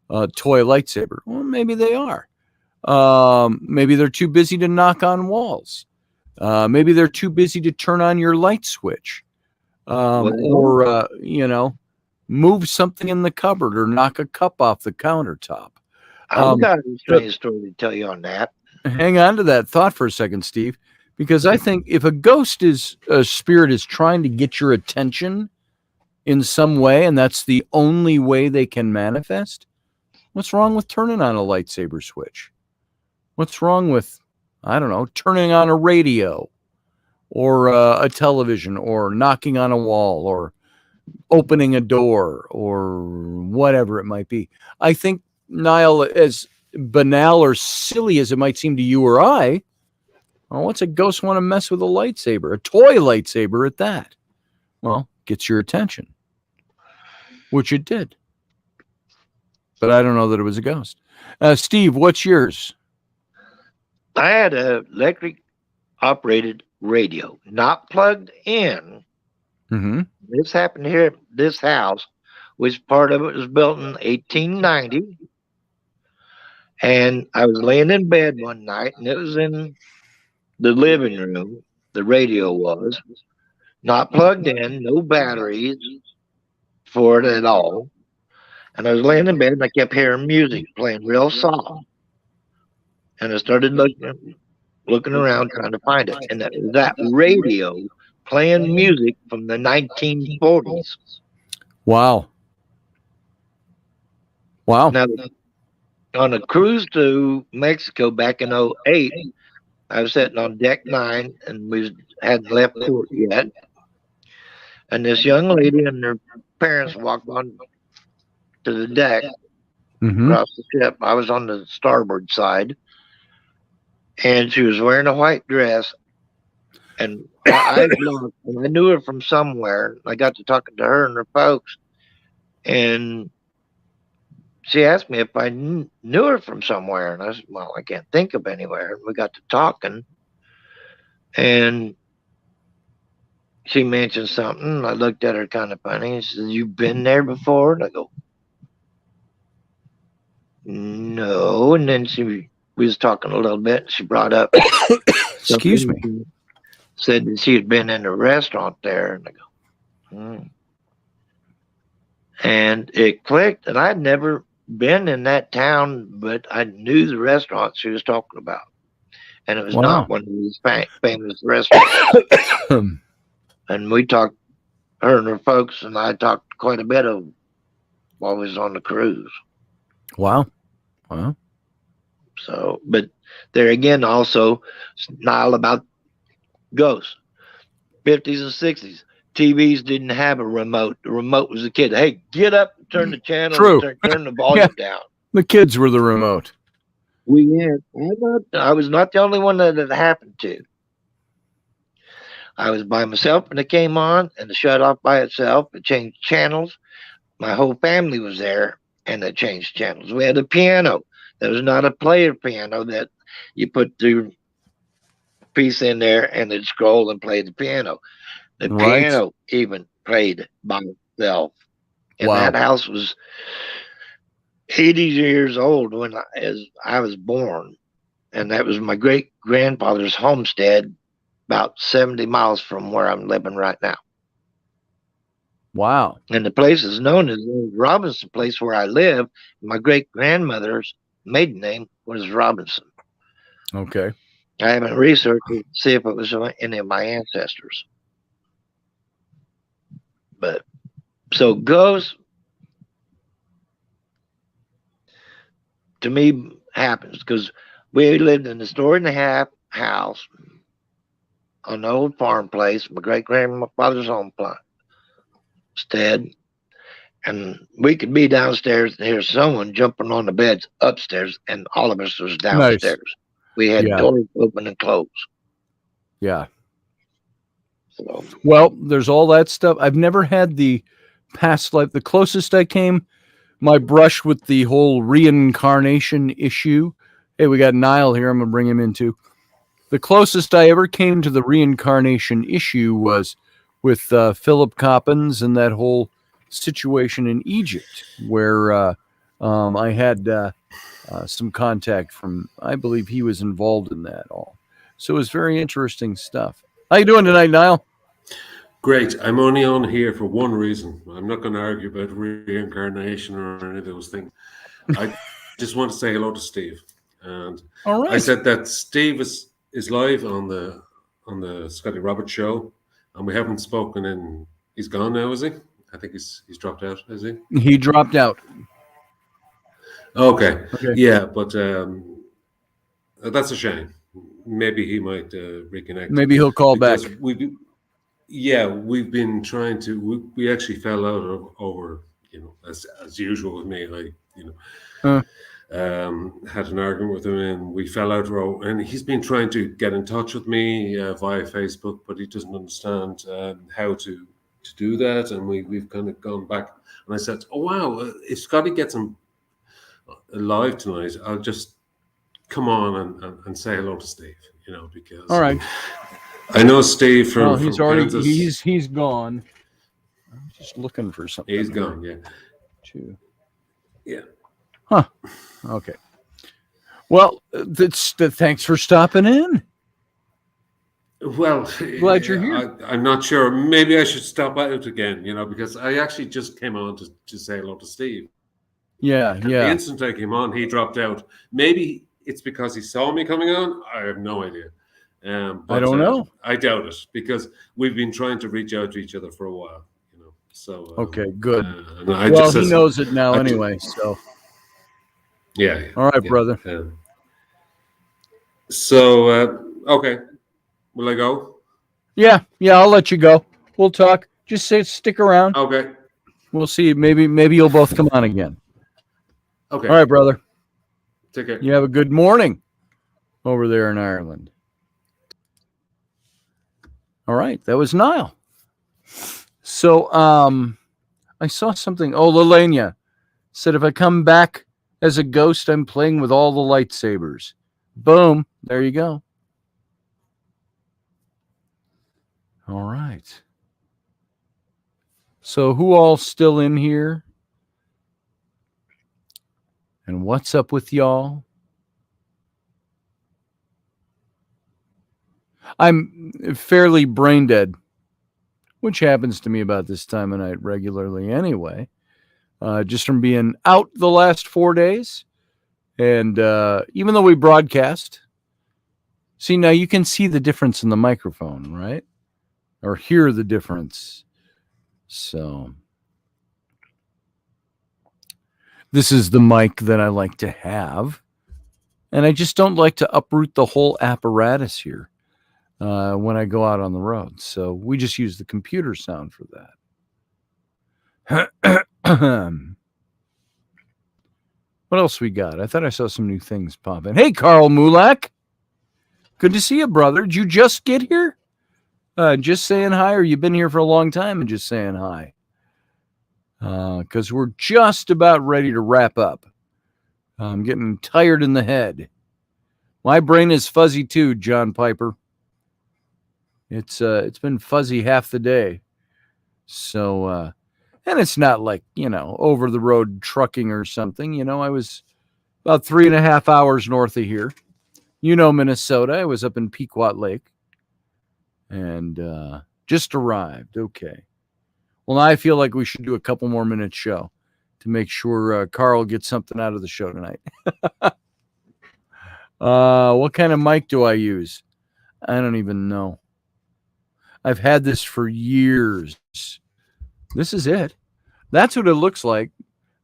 toy lightsaber. Well, maybe they are. Maybe they're too busy to knock on walls. Maybe they're too busy to turn on your light switch, or move something in the cupboard or knock a cup off the countertop. I've got a strange story to tell you on that. Hang on to that thought for a second, Steve, because I think if a spirit is trying to get your attention in some way, and that's the only way they can manifest, what's wrong with turning on a lightsaber switch? What's wrong with, I don't know, turning on a radio or a television or knocking on a wall or opening a door or whatever it might be? I think, Niall, as banal or silly as it might seem to you or I, well, what's a ghost want to mess with a lightsaber, a toy lightsaber at that? Well, gets your attention, which it did. But I don't know that it was a ghost. Steve, what's yours? I had an electric operated radio, not plugged in, Mm-hmm. This happened here at this house, which part of it was built in 1890. And I was laying in bed one night, and it was in the living room. The radio was not plugged in, no batteries for it at all. And I was laying in bed, and I kept hearing music playing real soft. And I started looking around trying to find it. And that radio playing music from the 1940s. Wow. Wow. Now, on a cruise to Mexico back in '08, I was sitting on deck 9, and we hadn't left port yet. And this young lady and her parents walked on to the deck Mm-hmm. across the ship. I was on the starboard side, and she was wearing a white dress. And I looked, and I knew her from somewhere. I got to talking to her and her folks, and she asked me if I knew her from somewhere. And I said, well, I can't think of anywhere. And we got to talking, and she mentioned something. I looked at her kind of funny. She said, "You've been there before?" And I go, "No." And then we was talking a little bit. She brought up Excuse me. said that she had been in a restaurant there. And I go, And it clicked. And I'd never been in that town, but I knew the restaurant she was talking about. And it was not one of these famous restaurants. And we talked, her and her folks, and I talked quite a bit of while we was on the cruise. Wow. Wow. So, but there again, also, Nile, about ghosts. 50s and 60s. TVs didn't have a remote. The remote was a kid. Hey, get up, turn the channel, True. turn the volume down. The kids were the remote. I was not the only one that it happened to. I was by myself and it came on and it shut off by itself. It changed channels. My whole family was there and it changed channels. We had a piano. There was not a player piano that you put the piece in there and it'd scroll and play the piano. The piano even played by itself. And that house was 80 years old when I was born. And that was my great grandfather's homestead, about 70 miles from where I'm living right now. Wow. And the place is known as Robinson Place where I live. My great grandmother's maiden name was Robinson. Okay. I haven't researched it to see if it was any of my ancestors. But so ghosts, to me, happens because we lived in a story and a half house on the old farm place, my great grandfather's homestead, and we could be downstairs and hear someone jumping on the beds upstairs, and all of us was downstairs. Nice. We had doors open and closed. Yeah. So, well, there's all that stuff. I've never had the past life. The closest I came, my brush with the whole reincarnation issue. Hey, we got Niall here. I'm going to bring him in too. The closest I ever came to the reincarnation issue was with Philip Coppens and that whole situation in Egypt, where I had some contact from, I believe he was involved in that all. So it was very interesting stuff. How you doing tonight, Niall? Great. I'm only on here for one reason. I'm not going to argue about reincarnation or any of those things. I just want to say hello to Steve. And all right. I said that Steve is live on the Scotty Roberts show, and we haven't spoken in. He's gone now, is he? I think he's dropped out, is he? He dropped out. Okay. Yeah, but that's a shame. Maybe he might reconnect. Maybe he'll call back. We've been trying to. We actually fell out over, as usual with me. Had an argument with him, and we fell out. And he's been trying to get in touch with me via Facebook, but he doesn't understand how to do that. And we've kind of gone back. And I said, "Oh wow, if Scotty gets him live tonight, I'll just come on and say hello to Steve." Because all right. I know Steve from he's from already Kansas. he's gone. Just looking for something. He's here. gone. Yeah. Two. Yeah. Huh. Okay. Well, thanks for stopping in. Well, Glad you're here. I'm not sure. Maybe I should stop out again, because I actually just came on to say hello to Steve. Yeah, And the yeah. instant I came on, he dropped out. Maybe it's because he saw me coming on. I have no idea. But, I don't know. I doubt it, because we've been trying to reach out to each other for a while. So okay, good. Well, he knows it now anyway. So yeah. All right, brother. Okay. Will I go? Yeah, I'll let you go. We'll talk. Just stick around. Okay. We'll see. Maybe you'll both come on again. Okay. All right, brother. Take care. You have a good morning over there in Ireland. All right, that was Niall. So, I saw something. Oh, Lelania said if I come back as a ghost, I'm playing with all the lightsabers. Boom. There you go. All right. So who all still in here? And what's up with y'all? I'm fairly brain dead, which happens to me about this time of night regularly anyway. Just from being out the last 4 days. And even though we broadcast, see, now you can see the difference in the microphone, right? Or hear the difference. So this is the mic that I like to have. And I just don't like to uproot the whole apparatus here when I go out on the road. So we just use the computer sound for that. What else we got? I thought I saw some new things pop in. Hey, Carl Mulak. Good to see you, brother. Did you just get here? Just saying hi, or you've been here for a long time and just saying hi? Because we're just about ready to wrap up. I'm getting tired in the head. My brain is fuzzy too, John Piper. It's been fuzzy half the day. So, and it's not like, over the road trucking or something. I was about 3.5 hours north of here. Minnesota. I was up in Pequot Lake and just arrived. Okay. Well, now I feel like we should do a couple more minutes show to make sure Carl gets something out of the show tonight. What kind of mic do I use? I don't even know. I've had this for years. This is it. That's what it looks like.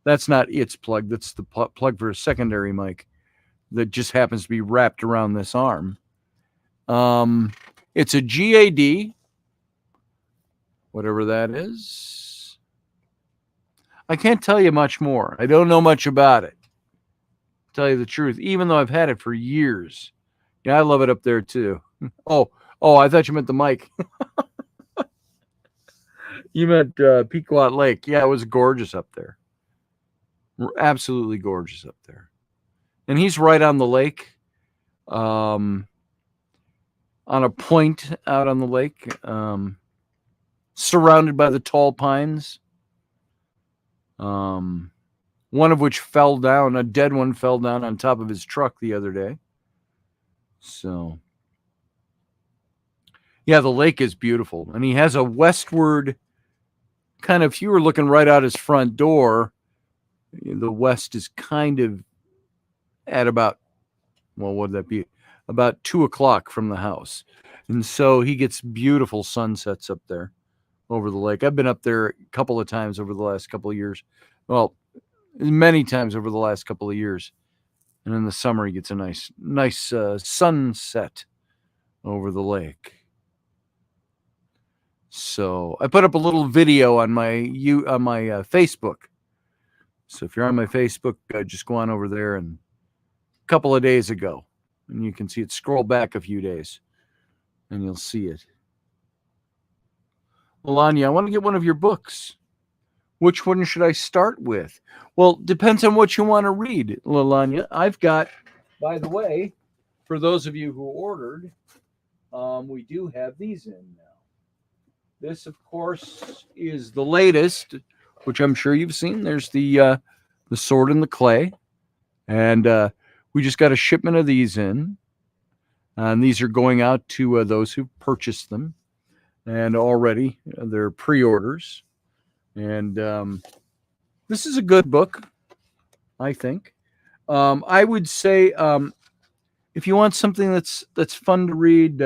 That's not its plug. That's the plug for a secondary mic that just happens to be wrapped around this arm. It's a GAD, whatever that is. I can't tell you much more. I don't know much about it, to tell you the truth, even though I've had it for years. Yeah, I love it up there too. Oh, I thought you meant the mic. You meant Pequot Lake. Yeah, it was gorgeous up there. Absolutely gorgeous up there. And he's right on the lake, on a point out on the lake, surrounded by the tall pines. One of which fell down, a dead one fell down on top of his truck the other day. So, yeah, the lake is beautiful. And he has a westward kind of, if you were looking right out his front door, the west is kind of at about, well, what would that be? About 2:00 from the house. And so he gets beautiful sunsets up there over the lake. I've been up there a couple of times over the last couple of years. Well, many times over the last couple of years. And in the summer, he gets a nice sunset over the lake. So I put up a little video on my Facebook. So if you're on my Facebook, just go on over there, and a couple of days ago, and you can see it. Scroll back a few days and you'll see it. Melania, I want to get one of your books. Which one should I start with? Well, depends on what you want to read, Lalanya. I've got, by the way, for those of you who ordered, we do have these in now. This, of course, is the latest, which I'm sure you've seen. There's the Sword in the Clay, and we just got a shipment of these in, and these are going out to those who purchased them, and already they're pre-orders. And this is a good book, I think. I would say if you want something that's fun to read,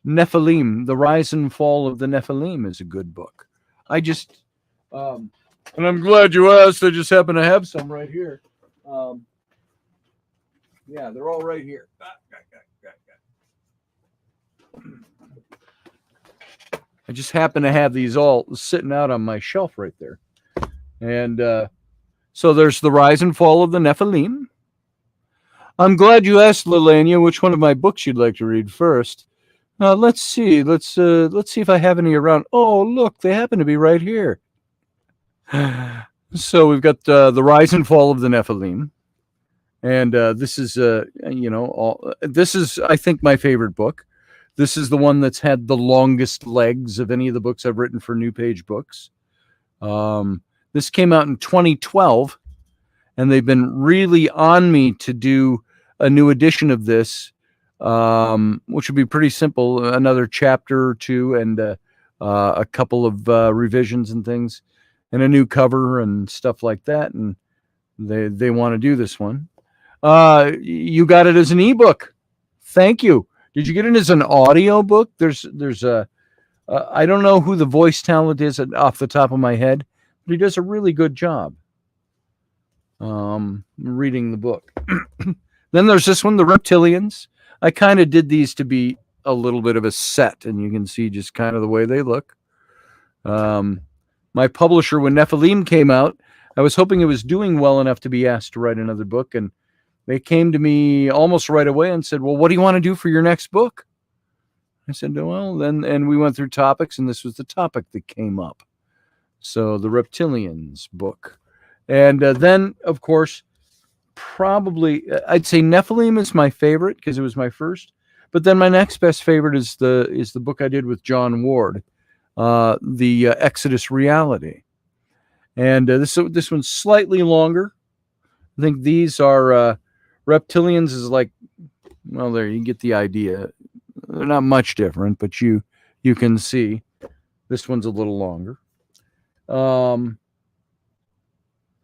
Nephilim, The Rise and Fall of the Nephilim is a good book. I just, and I'm glad you asked. I just happen to have some right here. Yeah, they're all right here. I just happen to have these all sitting out on my shelf right there. And so there's The Rise and Fall of the Nephilim. I'm glad you asked, Lelania, which one of my books you'd like to read first. Let's see. Let's see if I have any around. Oh, look, they happen to be right here. So we've got The Rise and Fall of the Nephilim. And this is, this is, I think, my favorite book. This is the one that's had the longest legs of any of the books I've written for New Page Books. This came out in 2012, and they've been really on me to do a new edition of this, which would be pretty simple, another chapter or two and a couple of revisions and things, and a new cover and stuff like that. And they want to do this one. You got it as an ebook. Thank you. Did you get it as an audio book? There's a I don't know who the voice talent is off the top of my head, but he does a really good job reading the book. Then there's this one, The Reptilians. I kind of did these to be a little bit of a set, and you can see just kind of the way they look. My publisher, when Nephilim came out, I was hoping it was doing well enough to be asked to write another book, and they came to me almost right away and said, well, what do you want to do for your next book? I said, well, then, and we went through topics, and this was the topic that came up. So the Reptilians book. And then, of course, probably, I'd say Nephilim is my favorite because it was my first. But then my next best favorite is the book I did with John Ward, the Exodus Reality. And this one's slightly longer. I think these are Reptilians is like, well, there you get the idea. They're not much different, but you can see this one's a little longer.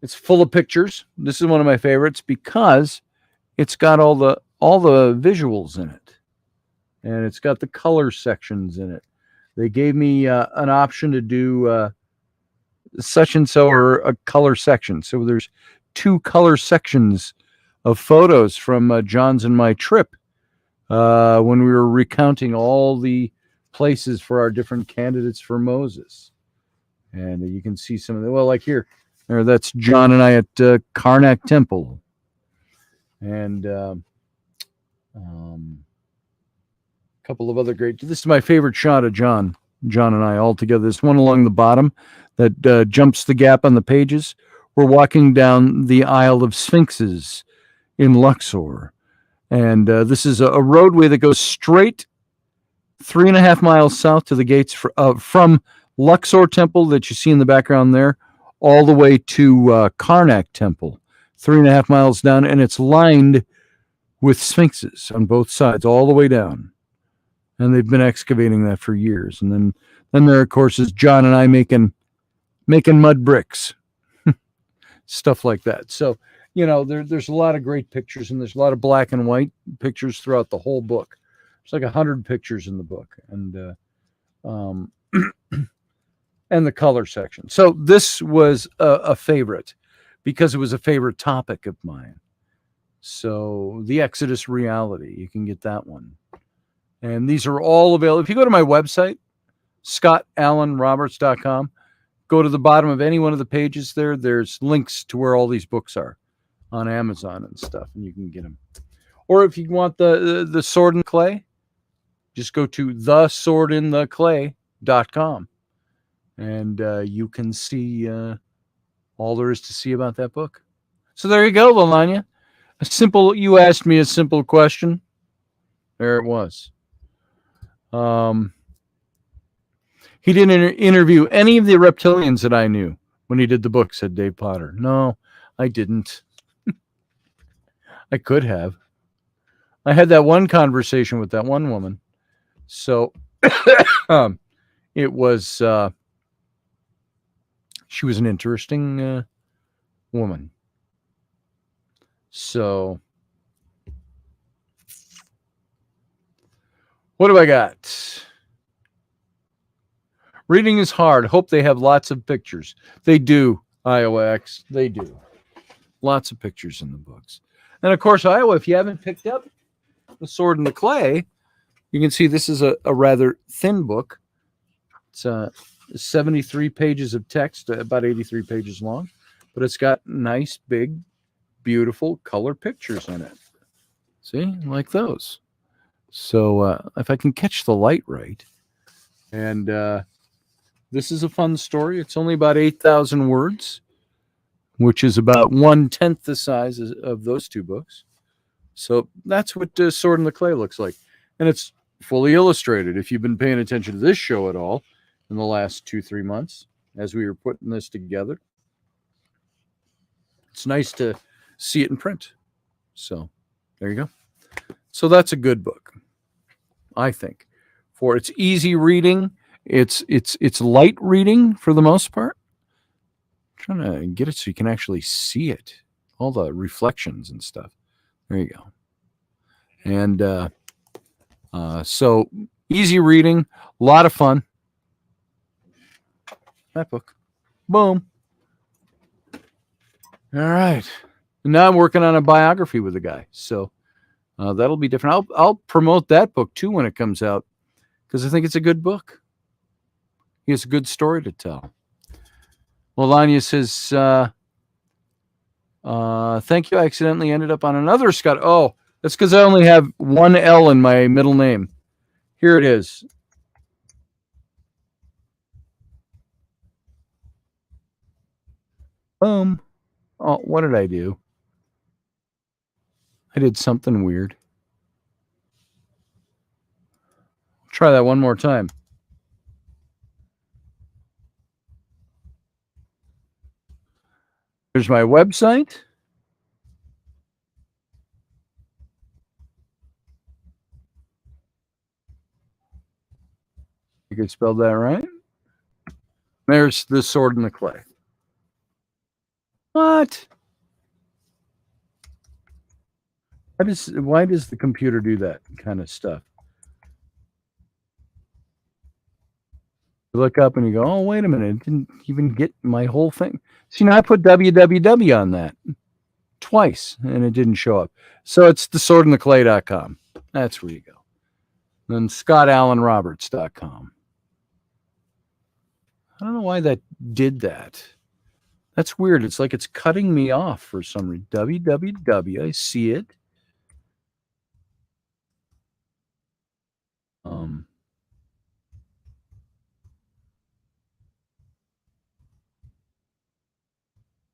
It's full of pictures. This is one of my favorites because it's got all the visuals in it, and it's got the color sections in it. They gave me an option to do such and so or a color section. So there's 2 color sections of photos from John's and my trip when we were recounting all the places for our different candidates for Moses. And you can see some of the, well, like here, that's John and I at Karnak Temple. And a couple of other great, this is my favorite shot of John and I all together. This one along the bottom that jumps the gap on the pages. We're walking down the Isle of Sphinxes in Luxor. And this is a roadway that goes straight 3.5 miles south to the gates from Luxor Temple that you see in the background there, all the way to Karnak Temple, 3.5 miles down, and it's lined with sphinxes on both sides, all the way down. And they've been excavating that for years. And then there, of course, is John and I making mud bricks, stuff like that. So, there's a lot of great pictures, and there's a lot of black and white pictures throughout the whole book. There's like 100 pictures in the book, and and the color section. So this was a favorite because it was a favorite topic of mine. So the Exodus Reality, you can get that one. And these are all available. If you go to my website, scottallenroberts.com, go to the bottom of any one of the pages there. There's links to where all these books are on Amazon and stuff, and you can get them. Or if you want the Sword in Clay, just go to theswordintheclay.com. And you can see all there is to see about that book. So there you go, Lalanya. You asked me a simple question. There it was. He didn't interview any of the reptilians that I knew when he did the book, said Dave Potter. No, I didn't. I could have. I had that one conversation with that one woman. So it was, she was an interesting woman. So what do I got? Reading is hard. Hope they have lots of pictures. They do, Iowa X. They do. Lots of pictures in the books. And of course, Iowa, if you haven't picked up The Sword and the Clay, you can see this is a rather thin book. It's 73 pages of text, about 83 pages long, but it's got nice, big, beautiful color pictures in it. See, like those. So if I can catch the light right, and this is a fun story. It's only about 8,000 words, which is about 1/10 the size of those two books. So that's what Sword and the Clay looks like. And it's fully illustrated. If you've been paying attention to this show at all in the last 2-3 months, as we were putting this together, it's nice to see it in print. So there you go. So that's a good book, I think. For it's easy reading. It's light reading for the most part. I'm trying to get it so you can actually see it, all the reflections and stuff. There you go. And so easy reading, a lot of fun. That book. Boom. All right. And now I'm working on a biography with a guy. So that'll be different. I'll promote that book too when it comes out, because I think it's a good book. He has a good story to tell. Melania says, thank you. I accidentally ended up on another Scott. Oh, that's because I only have one L in my middle name. Here it is. Boom. Oh, what did I do? I did something weird. Try that one more time. Here's my website. You could spell that right. There's the Sword and the Clay. What? Why does the computer do that kind of stuff? You look up and you go, oh, wait a minute. It didn't even get my whole thing. See, now I put www on that twice and it didn't show up. So it's theswordandtheclay.com. That's where you go. Then scottallenroberts.com. I don't know why that did that. That's weird. It's like it's cutting me off for some reason. www. I see it.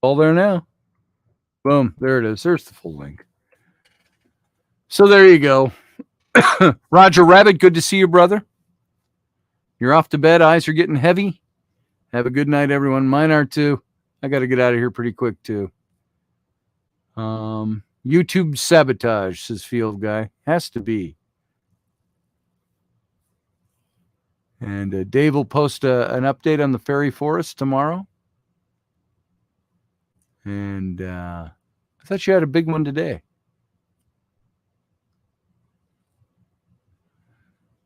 All there now. Boom. There it is. There's the full link. So there you go. Roger Rabbit, good to see you, brother. You're off to bed. Eyes are getting heavy. Have a good night, everyone. Mine are too. I got to get out of here pretty quick, too. YouTube sabotage, says Field Guy. Has to be. And Dave will post an update on the fairy forest tomorrow. And I thought you had a big one today.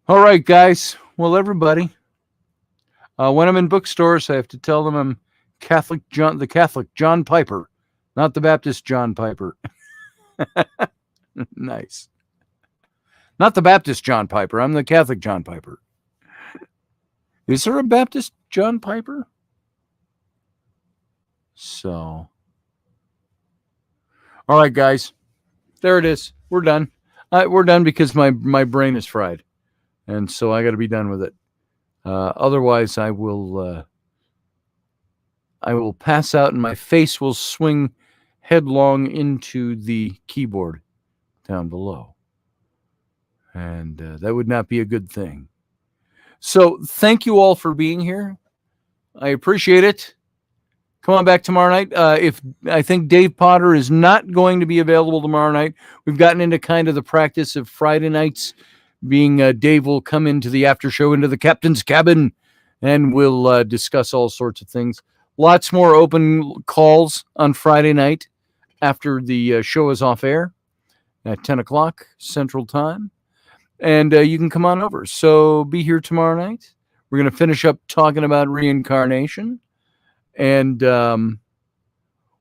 All right, guys. Well, everybody. When I'm in bookstores, I have to tell them I'm the Catholic John Piper, not the Baptist John Piper. Nice. Not the Baptist John Piper. I'm the Catholic John Piper. Is there a Baptist John Piper? So. All right, guys. There it is. We're done. We're done because my brain is fried. And so I got to be done with it. Otherwise, I will pass out and my face will swing headlong into the keyboard down below. And that would not be a good thing. So thank you all for being here. I appreciate it. Come on back tomorrow night. If I think Dave Potter is not going to be available tomorrow night. We've gotten into kind of the practice of Friday nights being Dave will come into the after show, into the captain's cabin, and we'll discuss all sorts of things. Lots more open calls on Friday night after the show is off air at 10 o'clock Central Time. And you can come on over. So be here tomorrow night. We're going to finish up talking about reincarnation. And,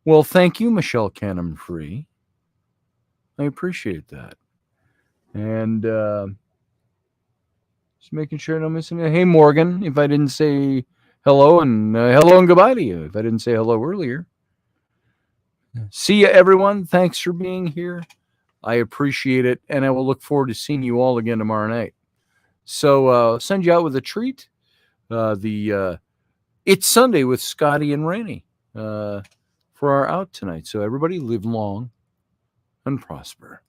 well, thank you, Michelle Canham-Free. I appreciate that. And just making sure I don't miss anything. Hey, Morgan, if I didn't say hello, and hello and goodbye to you if I didn't say hello earlier. See you, everyone. Thanks for being here. I appreciate it, and I will look forward to seeing you all again tomorrow night. So send you out with a treat. It's Sunday with Scotty and Rainey for our out tonight. So everybody live long and prosper.